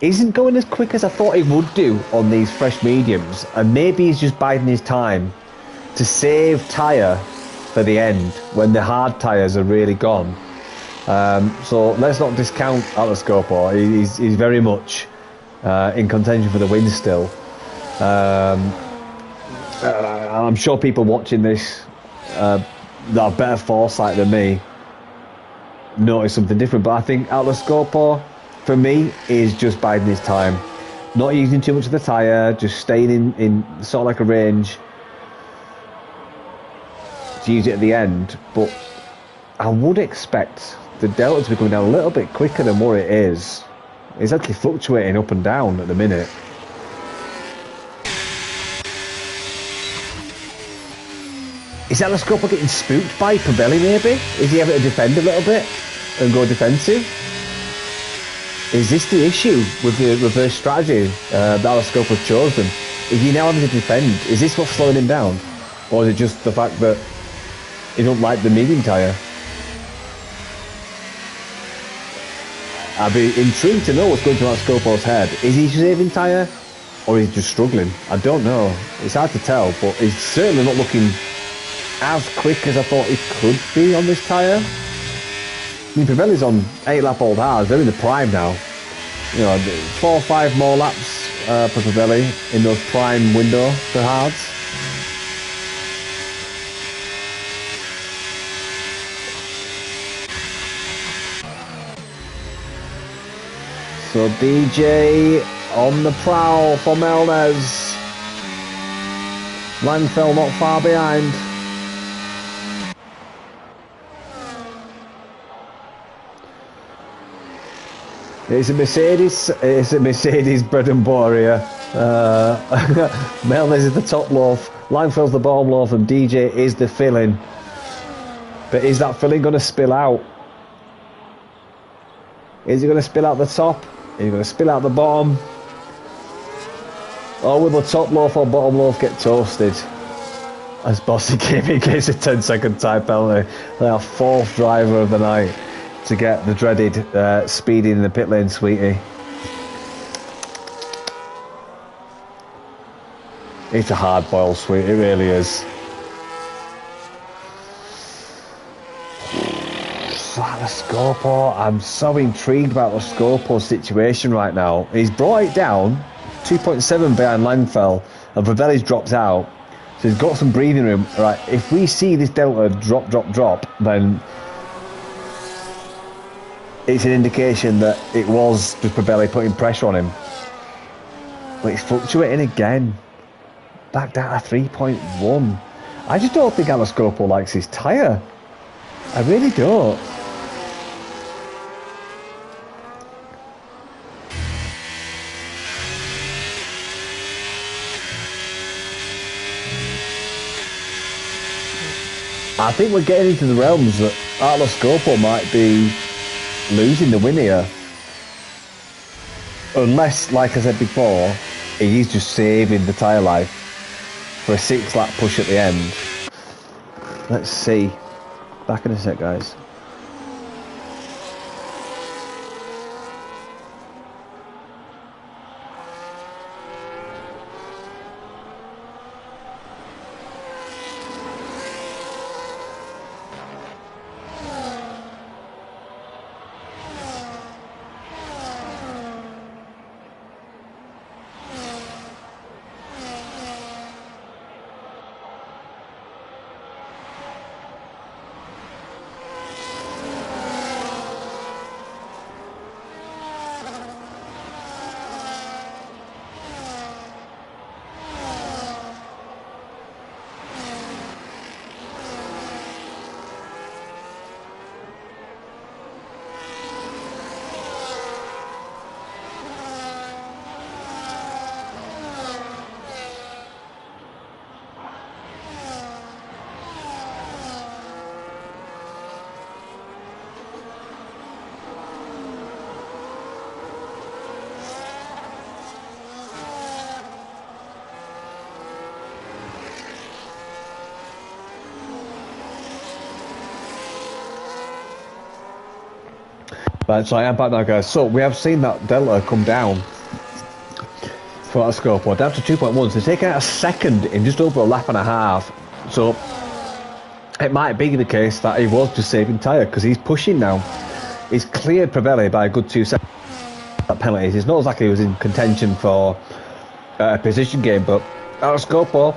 isn't going as quick as I thought he would do on these fresh mediums, and maybe he's just biding his time to save tyre for the end when the hard tyres are really gone. So let's not discount Atlas Scopo. He's very much in contention for the win still. I'm sure people watching this that have better foresight than me notice something different, but I think Atlas Scopo for me is just biding his time, not using too much of the tyre, just staying in sort of like a range to use it at the end. But I would expect the delta to be coming down a little bit quicker than what it is. It's actually fluctuating up and down at the minute. Is Atlas Scopo getting spooked by Babelli maybe? Is he having to defend a little bit and go defensive? Is this the issue with the reverse strategy that Scope has chosen? Is he now having to defend? Is this what's slowing him down? Or is it just the fact that he don't like the medium tyre? I'd be intrigued to know what's going through Scopo's head. Is he saving tyre? Or is he just struggling? I don't know. It's hard to tell, but he's certainly not looking as quick as I thought he could be on this tyre. I mean, Pirelli's on 8-lap-old hards. They're in the prime now. You know, 4 or 5 more laps for Pirelli in those prime window for hards. So DJ on the prowl for Melnez. Langfell not far behind. It's a Mercedes bread and butter here. Melnez is the top loaf, Langfell's the bottom loaf, and DJ is the filling. But is that filling going to spill out? Is it going to spill out the top? Is it going to spill out the bottom? Or will the top loaf or bottom loaf get toasted? As Bossy Gaming gets a 10-second time penalty. They are 4th driver of the night to get the dreaded speeding in the pit lane, sweetie. It's a hard boil, sweet. It really is. The Scopo, I'm so intrigued about the Scopo situation right now. He's brought it down 2.7 behind Langfell, and Ravelli's dropped out, so he's got some breathing room. Right, if we see this delta drop, then it's an indication that it was just Pirelli putting pressure on him. But it's fluctuating again. Back down to 3.1. I just don't think Scopo likes his tyre. I really don't. I think we're getting into the realms that Atlas Scopo might be losing the win here. Unless, like I said before, he's just saving the tyre life for a 6-lap push at the end. Let's see. Back in a sec, guys. Right, so I am back now, guys. So we have seen that delta come down for that Scopo, down to 2.1. So it's taken out a second in just over a lap and a half. So it might be the case that he was just saving tyre, because he's pushing now. He's cleared Pirelli by a good 2 seconds. That penalties. It's not exactly he was in contention for a position game, but our Scopo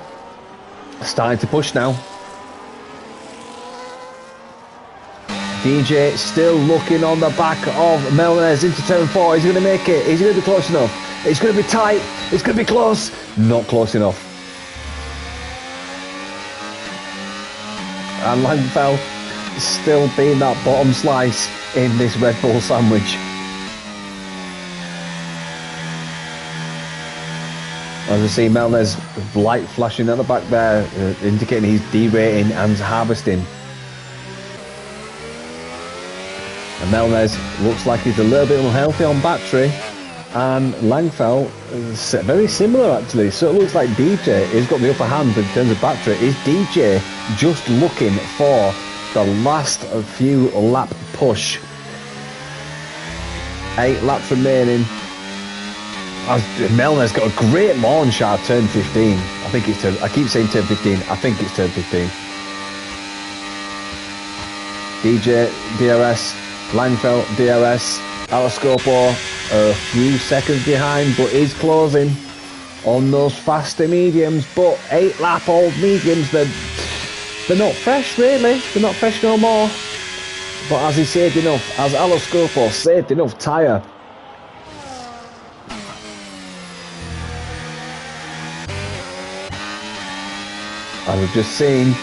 starting to push now. DJ still looking on the back of Melnez into turn 4. He's going to make it. He's going to be close enough. It's going to be tight. It's going to be close. Not close enough. And Langfell still being that bottom slice in this Red Bull sandwich. As we see Melnez light flashing at the back there, indicating he's derating and harvesting. And Melnez looks like he's a little bit unhealthy on battery, and Langfell is very similar actually. So it looks like DJ has got the upper hand in terms of battery. Is DJ just looking for the last few lap push? 8 laps remaining. As Melnez got a great launch at turn 15. I think it's turn. I keep saying turn 15. I think it's turn 15. DJ, DRS, Langfell, DRS, Alescopo a few seconds behind, but is closing on those faster mediums. But 8 lap old mediums, they're not fresh really. They're not fresh no more. But as he saved enough, as Alescopo saved enough tyre. And we've just seen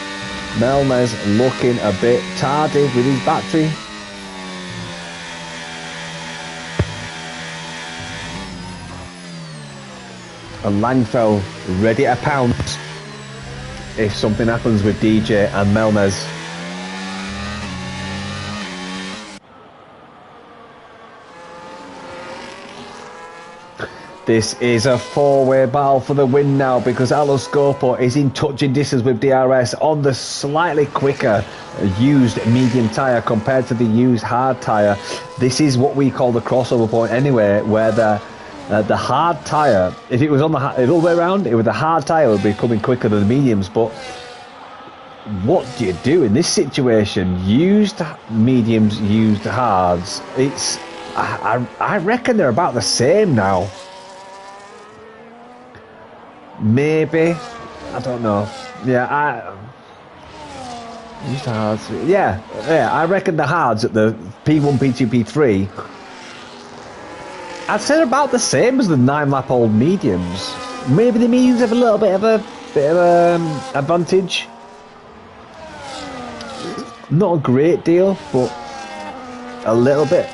Melnez looking a bit tardy with his battery. And Langfell ready to pounce if something happens with DJ and Melnez. This is a 4-way battle for the win now, because Alescopo is in touching distance with DRS on the slightly quicker used medium tyre compared to the used hard tyre. This is what we call the crossover point anyway, where the hard tyre, if it was on the other way around, it would the hard tyre would be coming quicker than the mediums. But what do you do in this situation? Used mediums, used hards. It's I reckon they're about the same now. Maybe, I don't know. Yeah, used hards. Yeah, I reckon the hards at the P1, P2, P3, I'd say they're about the same as the 9-lap old mediums. Maybe the mediums have a little bit of a advantage. Not a great deal, but a little bit.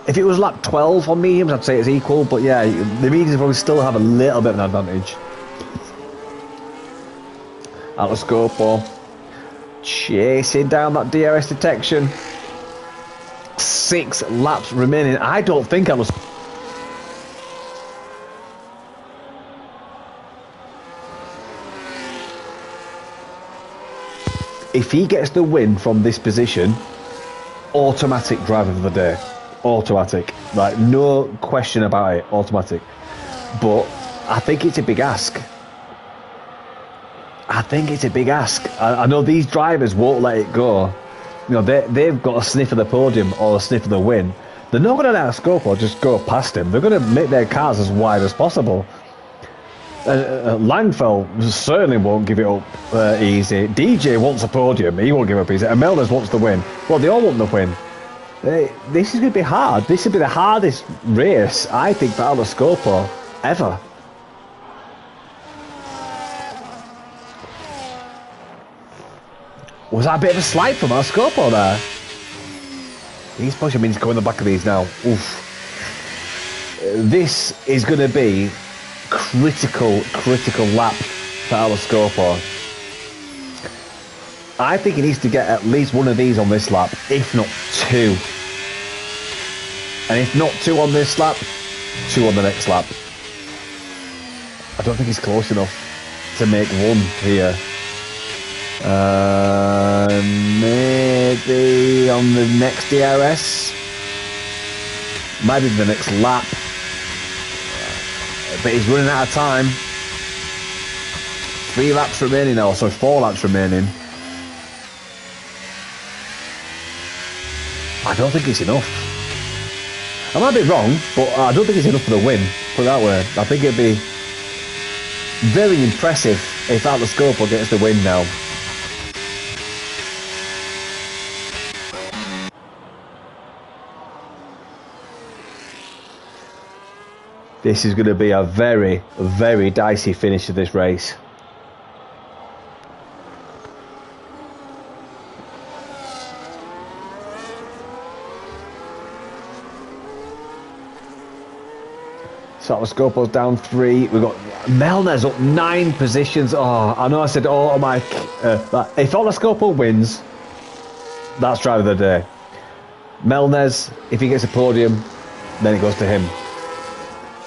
If it was lap 12 on mediums, I'd say it's equal, but yeah, the mediums probably still have a little bit of an advantage. Alescopo chasing down that DRS detection. 6 laps remaining. I don't think if he gets the win from this position, automatic driver of the day. Automatic, like no question about it, automatic. But I think it's a big ask. I know these drivers won't let it go. You know, they've got a sniff of the podium or a sniff of the win. They're not going to let Scope or just go past him. They're going to make their cars as wide as possible. Langfell certainly won't give it up easy. DJ wants a podium, he won't give up easy. And Melnez wants the win. Well, they all want the win. This is going to be hard. This will be the hardest race, I think, for Alescopo ever. Was that a bit of a slide from Alescopo there? He's pushing me to go in the back of these now. Oof. This is going to be critical lap for Alescopo. I think he needs to get at least one of these on this lap, if not 2. And if not 2 on this lap, 2 on the next lap. I don't think he's close enough to make 1 here. Maybe on the next DRS. Maybe the next lap. But he's running out of time. 3 laps remaining now, so 4 laps remaining. I don't think it's enough. I might be wrong, but I don't think it's enough for the win. Put it that way. I think it'd be very impressive if Alescopo gets the win now. This is going to be a very, very dicey finish to this race. So Alescopo's down 3. We've got Melnez up 9 positions. Oh, I know I said, oh my... if Alescopo wins, that's driver of the day. Melnez, if he gets a podium, then it goes to him.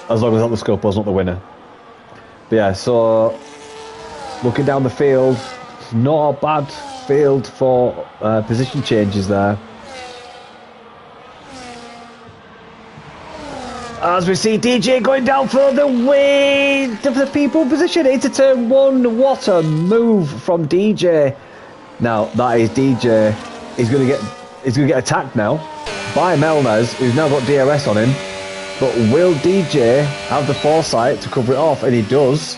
As long as Atlascopo's not the winner. But yeah, so looking down the field, it's not a bad field for position changes there. As we see DJ going down for the win of the people position into turn 1. What a move from DJ. Now that is DJ. He's gonna get attacked now by Melnez, who's now got DRS on him. But will DJ have the foresight to cover it off? And he does.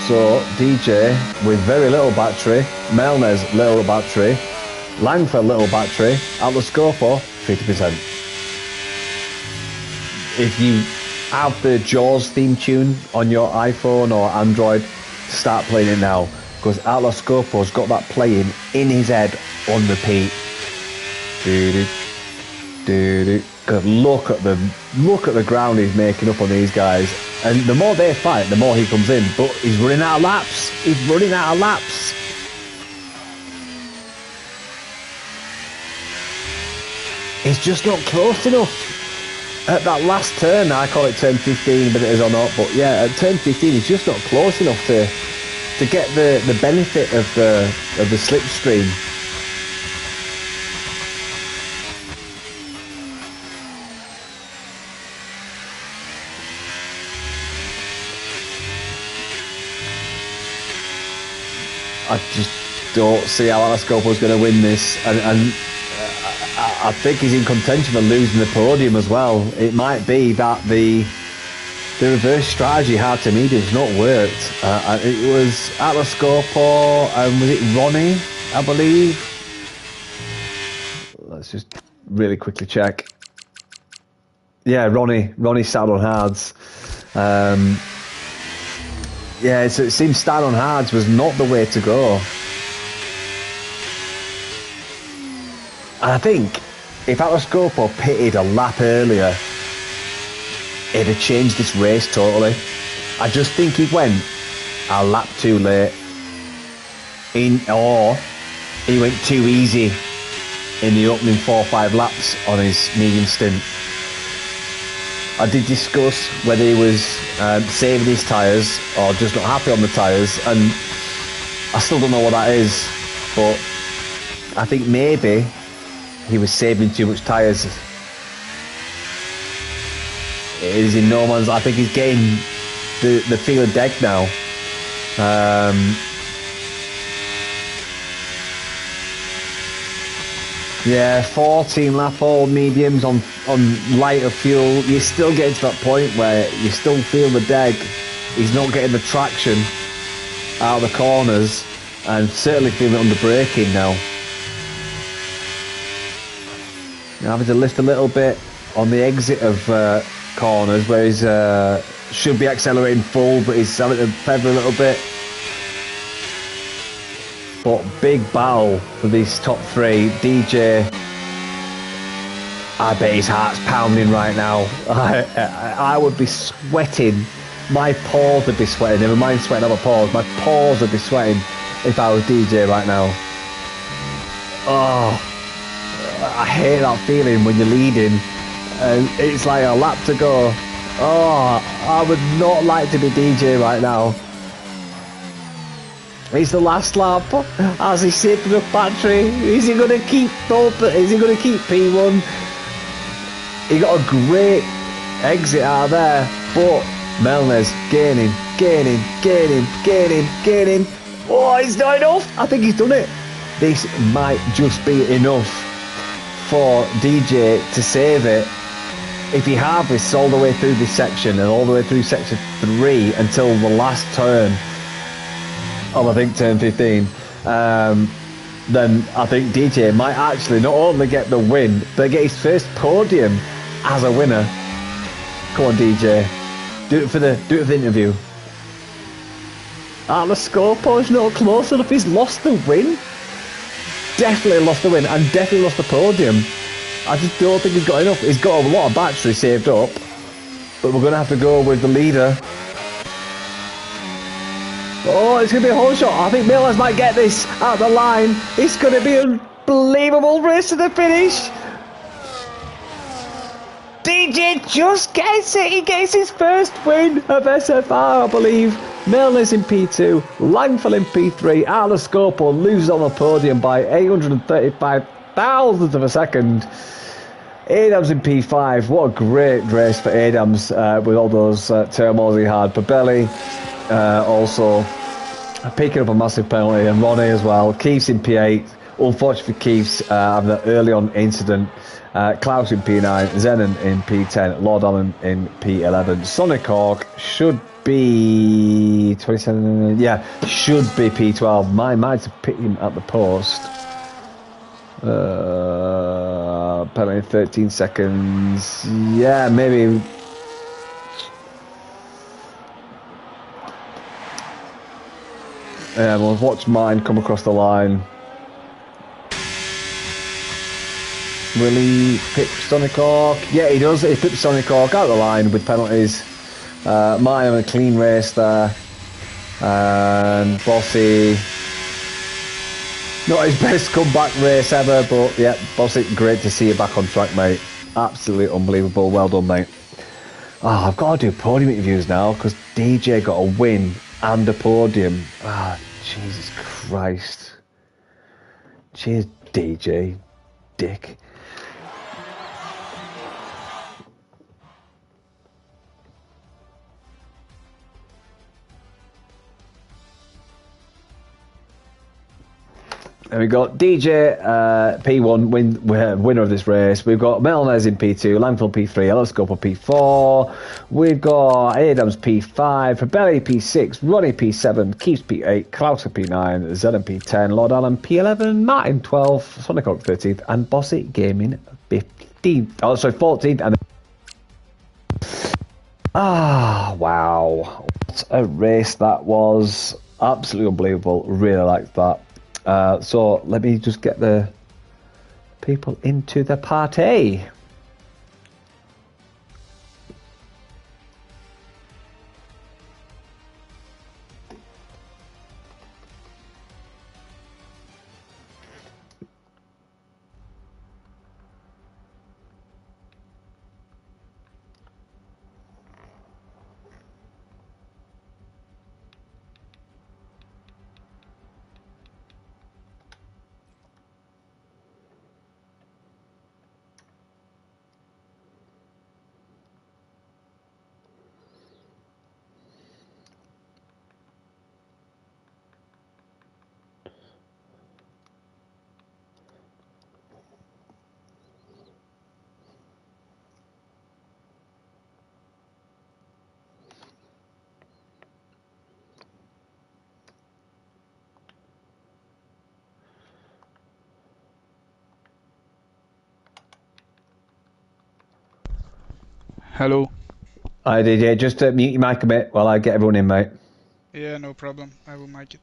So DJ with very little battery, Melnez little battery, Langford little battery, Atlascopo 50%. If you have the Jaws theme tune on your iPhone or Android, start playing it now, because Atlascopo's got that playing in his head on repeat. Cause look at the ground he's making up on these guys, and the more they fight, the more he comes in. But he's running out of laps. He's running out of laps. He's just not close enough. At that last turn, I call it turn 15, but it is or not. But yeah, at turn 15, he's just not close enough to get the benefit of the slipstream. I just don't see how Atlascopo's going to win this, and I think he's in contention for losing the podium as well. It might be that the reverse strategy hard to medium has not worked. It was Atlascopo and was it Ronnie, I believe? Let's just really quickly check. Yeah, Ronnie sat on hards. Yeah, so it seems start on hards was not the way to go. And I think if Atlascopo pitted a lap earlier, it'd have changed this race totally. I just think he went a lap too late. Or he went too easy in the opening 4 or 5 laps on his medium stint. I did discuss whether he was saving his tyres or just not happy on the tyres, and I still don't know what that is, but I think maybe he was saving too much tyres. It is in no man's. I think he's getting the feel of deck now. Yeah, 14 lap old mediums on lighter fuel. You're still getting to that point where you still feel the deg. He's not getting the traction out of the corners, and certainly feeling it under braking now. You're having to lift a little bit on the exit of corners where he's should be accelerating full, but he's having to feather a little bit. But big battle for these top 3. DJ, I bet his heart's pounding right now. I would be sweating. My paws would be sweating. Never mind sweating other paws. My paws would be sweating if I was DJ right now. Oh, I hate that feeling when you're leading and it's like a lap to go. Oh, I would not like to be DJ right now. It's the last lap. As he's saving up battery, is he going to keep open? Is he going to keep P1? He got a great exit out of there, but Melnez gaining. Oh, it's not enough. I think he's done it. This might just be enough for DJ to save it. If he harvests all the way through this section and all the way through section 3 until the last turn, I think turn 15, then I think DJ might actually not only get the win, but get his first podium as a winner. Come on, DJ, do it for the interview. Atlascopo's not close enough. He's lost the win. Definitely lost the win, and definitely lost the podium. I just don't think he's got enough. He's got a lot of battery saved up, but we're going to have to go with the leader. Oh, it's going to be a whole shot. I think Millers might get this out the line. It's going to be an unbelievable race to the finish. DJ just gets it. He gets his first win of SFR, I believe. Milner's in P2, Langford in P3. Atlas Scopo loses on the podium by 835 thousandths of a second. Adams in P5. What a great race for Adams with all those turmoils he had. Babelli also picking up a massive penalty, and Ronnie as well. Keith's in P8. Unfortunately for Keith's having an early on incident. Klaus in P9, Zenon in P10, Lord Allen in P11. Sonic Hawk should be 27. Yeah, should be P12. Might have picked him at the post. Penalty 13 seconds. Yeah, maybe. Yeah, we'll watch mine come across the line. Will he pick Sonic Hawk? Yeah, he does. He picked Sonic Hawk out of the line with penalties. Martin on a clean race there. And Bossy. Not his best comeback race ever, but yeah, Bossy, great to see you back on track, mate. Absolutely unbelievable. Well done, mate. Oh, I've got to do podium interviews now because DJ got a win and a podium. Ah, Jesus Christ. Cheers, DJ. Dick. And we've got DJ P1 winner of this race. We've got Melnez in P2, Langfield P3, Eloscope P4. We've got Adams P5, Fabelli P6, Ronnie P7, Keith P8, Klaus P9, Zelen P10, Lord Allen P11, Martin 12, Sonic Hawk 13th, and Bossy Gaming 15th. Oh, sorry, 14th. And wow. What a race that was. Absolutely unbelievable. Really liked that. So let me just get the people into the party. Hello. Hi DJ, just mute your mic a bit while I get everyone in, mate. Yeah, no problem. I will make it.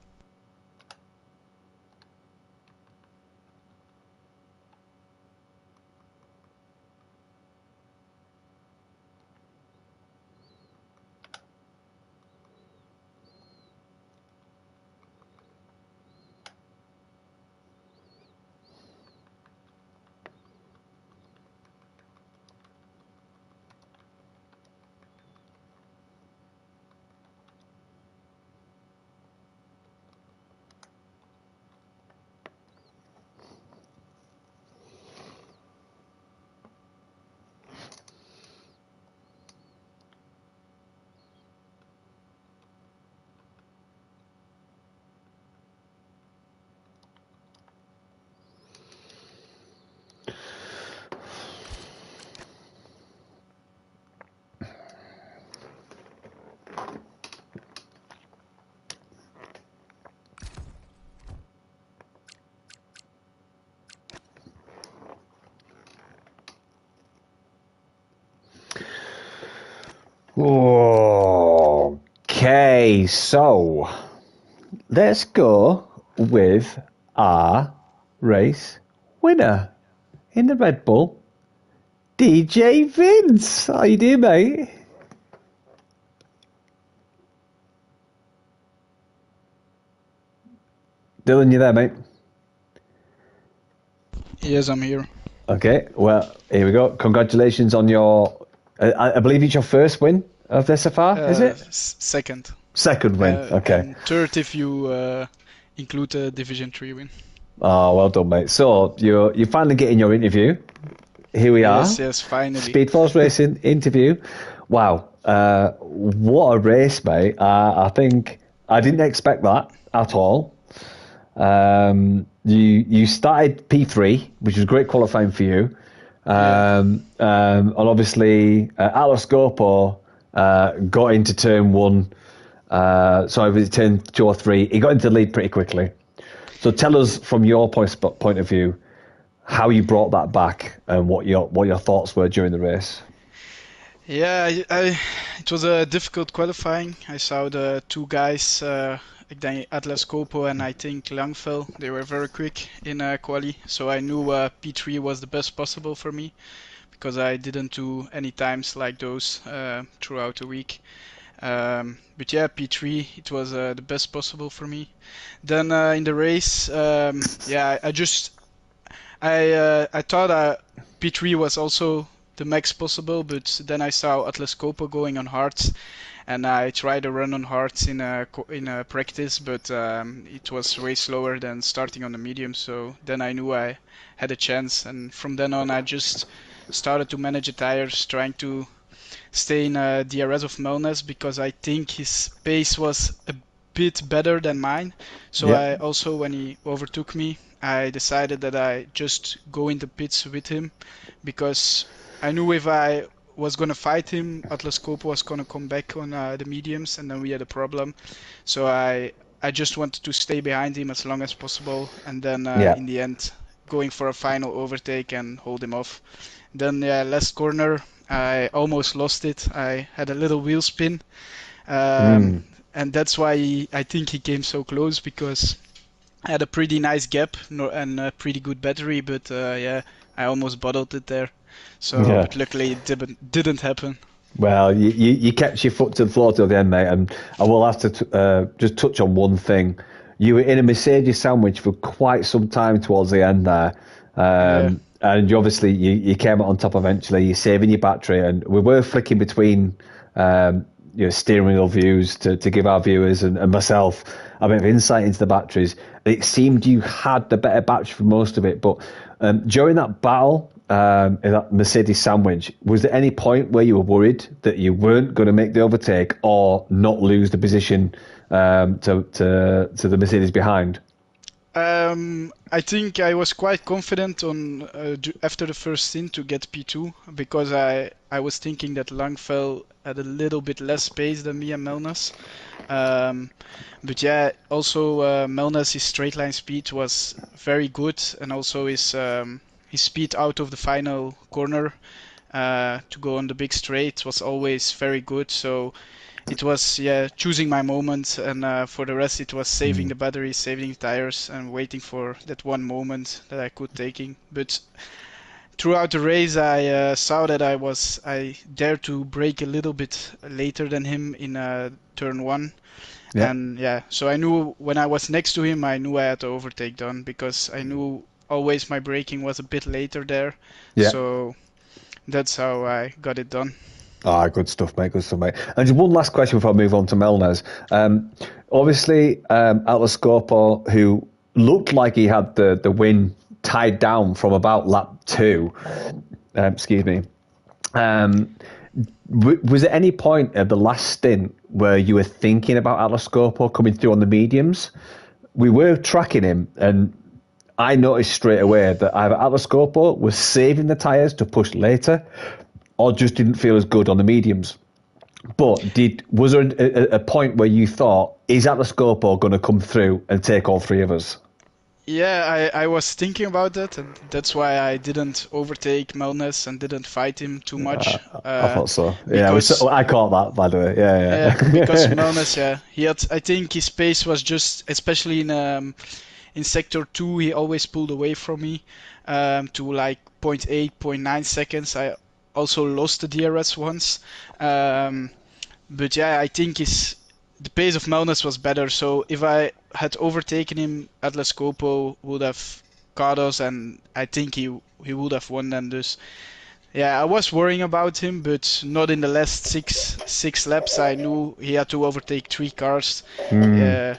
Okay, so let's go with our race winner in the Red Bull, DJ Vince. How you doing, mate? Dylan, you there, mate? Yes, I'm here. Okay, well, here we go. Congratulations on your, I believe it's your first win of the SFR, is it? Second. Second win, okay. And third if you include a Division 3 win. Oh, well done, mate. So you're finally getting your interview. Here we are. Yes, finally. Speedforce Racing interview. Wow, what a race, mate. I think I didn't expect that at all. You started P3, which was great qualifying for you. And obviously Atlas Gopo got into turn one. Sorry, was it turn 2 or 3? He got into the lead pretty quickly. So tell us from your point of view how you brought that back and what your thoughts were during the race. Yeah, it was a difficult qualifying. I saw the two guys, Atlas Copo and I think Langfell, they were very quick in quali, so I knew P3 was the best possible for me because I didn't do any times like those throughout the week. But yeah, P3 it was the best possible for me. Then in the race, yeah, I thought P3 was also the max possible, but then I saw Atlas Copo going on hards, and I tried to run on hards in a practice, but it was way slower than starting on the medium. So then I knew I had a chance, and from then on I just started to manage the tires, trying to stay in DRS of Melnes because I think his pace was a bit better than mine. So I also, when he overtook me, I decided that I just go in the pits with him because I knew if I was gonna fight him, Atlas Copo was gonna come back on the mediums, and then we had a problem. So I just wanted to stay behind him as long as possible, and then in the end, going for a final overtake and hold him off. Then last corner, I almost lost it. I had a little wheel spin, and that's why I think he came so close because I had a pretty nice gap and a pretty good battery, but yeah, I almost bottled it there. So, but luckily it didn't happen. Well, you kept your foot to the floor till the end, mate, and I will have to just touch on one thing. You were in a Mercedes sandwich for quite some time towards the end there, and you obviously you came out on top eventually. You're saving your battery, and we were flicking between steering wheel views to give our viewers and myself a bit of insight into the batteries. It seemed you had the better battery for most of it, but during that battle, in that Mercedes sandwich, was there any point where you were worried that you weren't going to make the overtake or not lose the position to the Mercedes behind? I think I was quite confident on after the first stint to get P2 because I was thinking that Langfell had a little bit less pace than me and Melnas. But yeah, also Melnas' straight line speed was very good, and also his speed out of the final corner to go on the big straight was always very good. So it was choosing my moment, and for the rest it was saving the battery, saving the tires, and waiting for that one moment that I could taking. But throughout the race, I saw that I dared to brake a little bit later than him in turn one. And so I knew when I was next to him, I knew I had to overtake done because I knew always my braking was a bit later there. So that's how I got it done. Ah, good stuff, mate. Good stuff, mate. And just one last question before I move on to Melnes. Obviously, Atlas Scorpo, who looked like he had the win tied down from about lap 2. Excuse me. Was there any point at the last stint where you were thinking about Atlas Scorpo coming through on the mediums? We were tracking him, and I noticed straight away that either Atlas Scorpo was saving the tyres to push later, or just didn't feel as good on the mediums. But was there a point where you thought, is Atlas Scorpo going to come through and take all three of us? Yeah, I was thinking about that, and that's why I didn't overtake Melnes and didn't fight him too much. I thought so. Yeah, I caught that, by the way. Yeah. Because Melnes, he had, I think his pace was just, especially in sector 2, he always pulled away from me to like 0.8, 0.9 seconds. I also lost the DRS once. But yeah, I think the pace of Melnes was better. So if I had overtaken him, Atlas Coppo would have caught us, and I think he would have won then. Dus yeah, I was worrying about him, but not in the last six laps. I knew he had to overtake three cars. Hmm. Uh,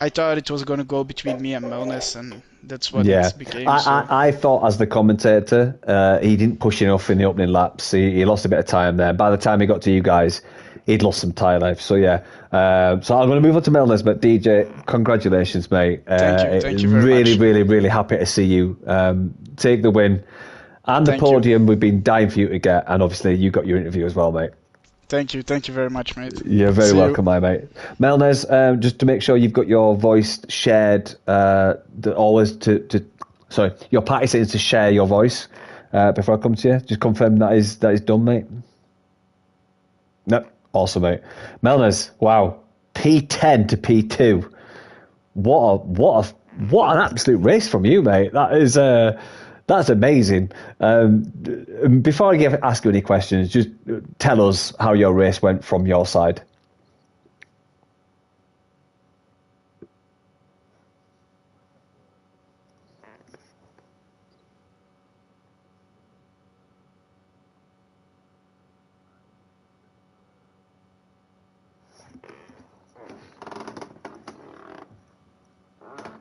I thought it was gonna go between me and Melnes, and that's what Yeah, it became. So I thought as the commentator, he didn't push enough in the opening laps. He lost a bit of time there. By the time he got to you guys, he'd lost some tyre life. So yeah, so I'm going to move on to Milner's, but DJ, congratulations, mate. thank you very Really, much. really, really happy to see you take the win and the Thank you, podium. We've been dying for you to get, and obviously you got your interview as well, mate. thank you very much, mate. You're very See you. welcome, my mate. Melnes, just to make sure you've got your voice shared, always sorry, your party settings to share your voice before I come to you. Just confirm that is done, mate. No, awesome, mate. Melnes, wow, P10 to P2. What an absolute race from you, mate. That's amazing. Before I ask you any questions, just tell us how your race went from your side.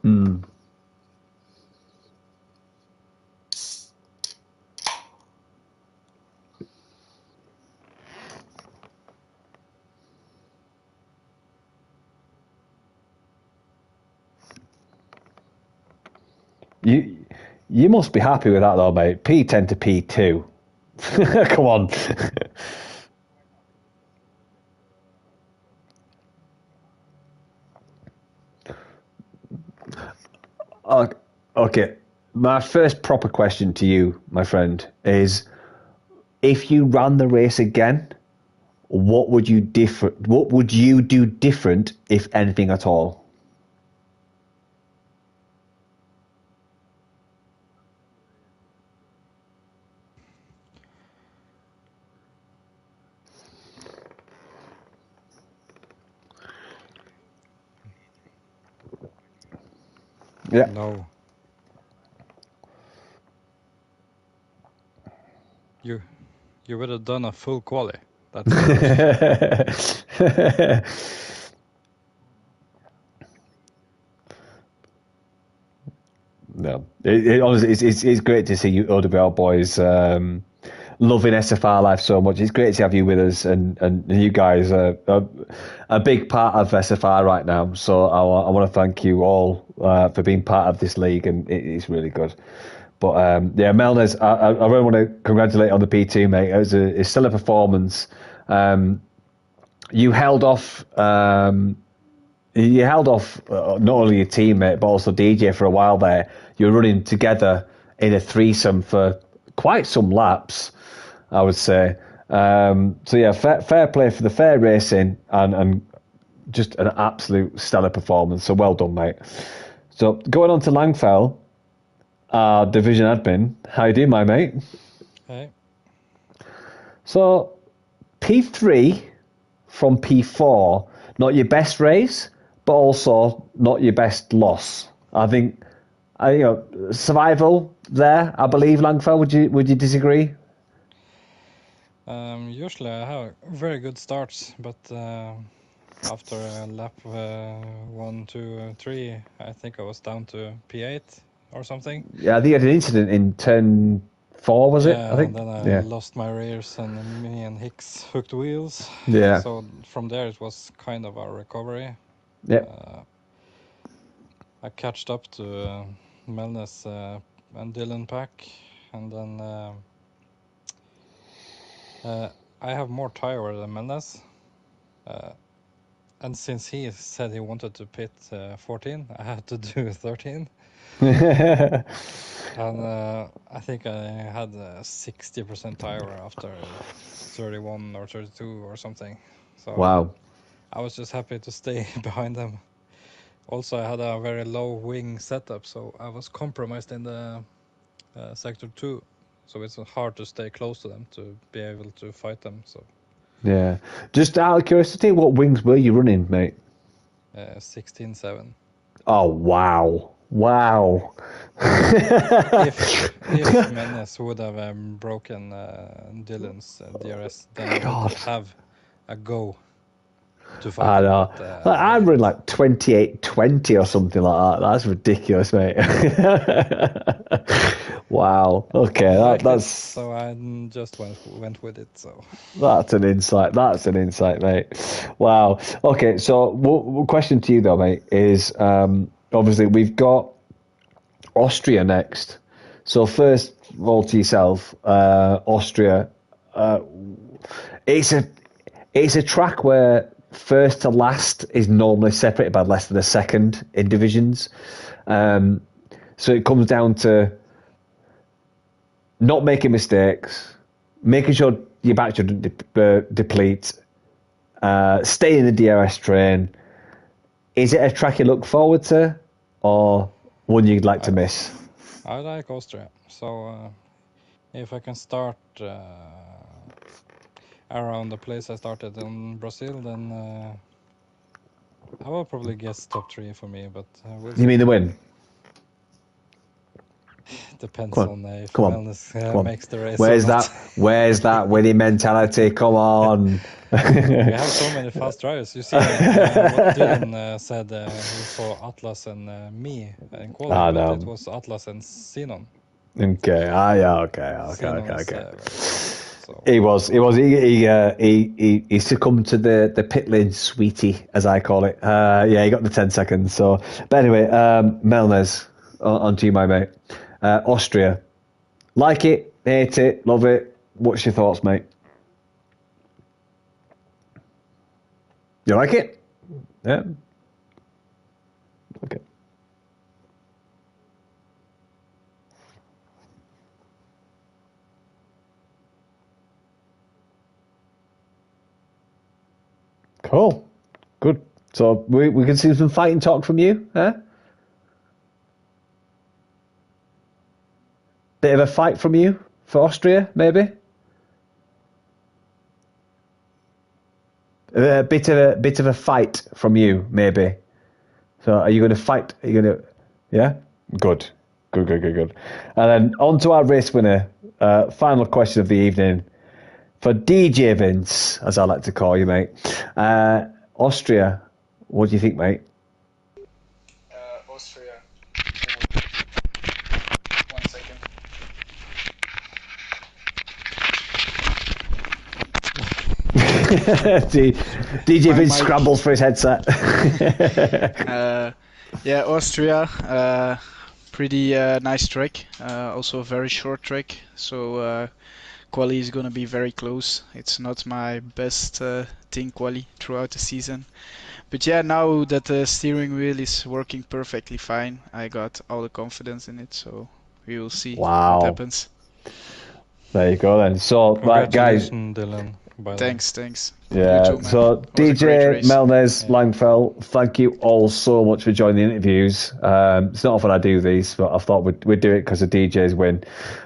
Mm. You you must be happy with that though, mate. P10 to P2. Come on. Okay. My first proper question to you, my friend, is if you ran the race again, what would you do different, if anything at all? Yeah. No, you you would have done a full quali. That's the question. No, honestly, it's great to see you OWL boys loving SFR life so much. It's great to have you with us, and you guys are a big part of SFR right now. So I want to thank you all for being part of this league, and it's really good. But yeah, Melnes, I really want to congratulate on the P2, mate. It was a stellar performance. You held off. You held off not only your teammate but also DJ for a while there. You were running together in a threesome for quite some laps, I would say. So yeah, fair play for the fair racing and just an absolute stellar performance. So well done, mate. So going on to Langfell, our division admin. How you doing, my mate? Hey, So P3 from P4, not your best race, but also not your best loss. I think, survival there. I believe Langfell. Would you disagree? usually I have very good starts, but after lap 1, 2, 3, I think I was down to P8 or something. Yeah, I think you had an incident in turn 4, was it? I Yeah, and think. then I Yeah. lost my rears, and me and Hicks hooked wheels. Yeah. So from there it was kind of a recovery. Yeah. I catched up to Melnes and Dylan Pack, and then I have more tire than Melnes. And since he said he wanted to pit 14, I had to do 13. And I think I had 60% tire after 31 or 32 or something. So Wow. I was just happy to stay behind them. Also, I had a very low wing setup, so I was compromised in the sector 2. So it's hard to stay close to them to be able to fight them. So Yeah. Just out of curiosity, what wings were you running, mate? 16.7. Oh, wow. Wow. If Menes would have broken Dylan's DRS, then I God. would have a go to fight I him. know. But Like, I I'm running didn't. like 28:20 or something like that. That's ridiculous, mate. Wow. Okay, I liked it, that's so I just went with it. So that's an insight. That's an insight, mate. Wow. Okay, so question to you though, mate, is obviously we've got Austria next. So first of all, to yourself, Austria. It's a it's a track where first to last is normally separated by less than a second in divisions. Um, so it comes down to not making mistakes, making sure your battery doesn't deplete, stay in the DRS train. Is it a track you look forward to, or one you'd like to miss? I like Austria. So if I can start around the place I started in Brazil, then I will probably guess top 3 for me. But we'll You see. mean the win? Depends Come on, on if come on, Melnis come on. makes the race or Where's not. that winning mentality? Come on. We have so many fast drivers. You see what Dylan said. He saw Atlas and me in quali, I but it know. was Atlas and Sinon. Okay. Ah, yeah. Okay. Sinon is Okay. very fast. So He was. He succumbed to the pit lane sweetie, as I call it. Yeah, he got the 10 seconds. So, but anyway, Melnes, on to you, my mate. Austria, like it, hate it, love it. What's your thoughts, mate? You like it? Yeah. Okay. Cool. Good. So we can see some fighting talk from you, huh? Bit of a fight from you for Austria, maybe. A bit of a fight from you, maybe. So are you going to fight? Are you going to? Yeah. Good. Good. And then on to our race winner. Final question of the evening for DJ Vince, as I like to call you, mate. Austria. What do you think, mate? Austria. 1 second. DJ My Vince mic. scrambles for his headset. Yeah, Austria. Pretty nice track. Also a very short track. So quali is gonna be very close. It's not my best thing quali throughout the season. But yeah, now that the steering wheel is working perfectly fine, I got all the confidence in it. So we will see what Wow. happens. There you go then. So, right, guys. congratulations, Dylan. By the way. Thanks. You Yeah, too, man. so It was a great DJ, race. Melnes, Langfeld, thank you all so much for joining the interviews. It's not often I do these, but I thought we'd do it because of DJ's win.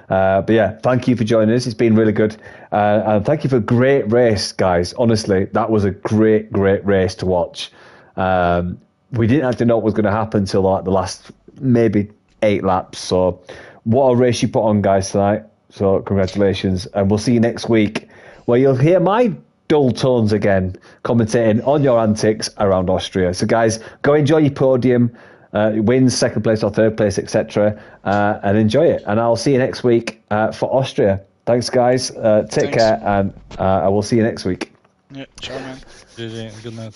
But yeah, thank you for joining us. It's been really good. And thank you for a great race, guys. Honestly, that was a great race to watch. We didn't actually know what was going to happen until like the last maybe 8 laps. So what a race you put on, guys, tonight. So congratulations. And we'll see you next week where you'll hear my dull tones again, commentating on your antics around Austria. So, guys, go enjoy your podium, wins, second place or third place, etc., and enjoy it. And I'll see you next week for Austria. Thanks, guys. Take Thanks. care, and I will see you next week. Yeah, ciao, man. GG. Good night.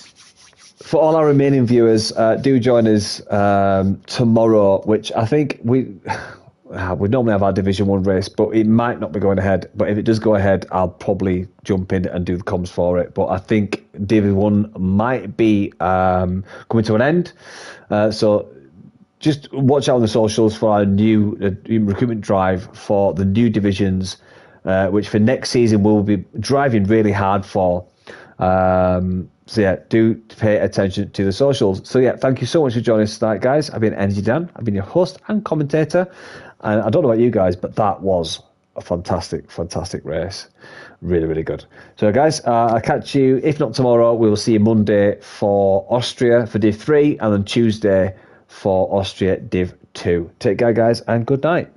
For all our remaining viewers, do join us tomorrow, which I think we normally have our Division 1 race, but it might not be going ahead. But if it does go ahead, I'll probably jump in and do the comms for it. But I think Division 1 might be coming to an end. So just watch out on the socials for our new recruitment drive for the new divisions, which for next season we'll be driving really hard for. So yeah, do pay attention to the socials. So yeah, thank you so much for joining us tonight, guys. I've been Energy Dan. I've been your host and commentator. And I don't know about you guys, but that was a fantastic race. Really good. So guys, I'll catch you, if not tomorrow, we will see you Monday for Austria for Div 3 and then Tuesday for Austria Div 2. Take care, guys, and good night.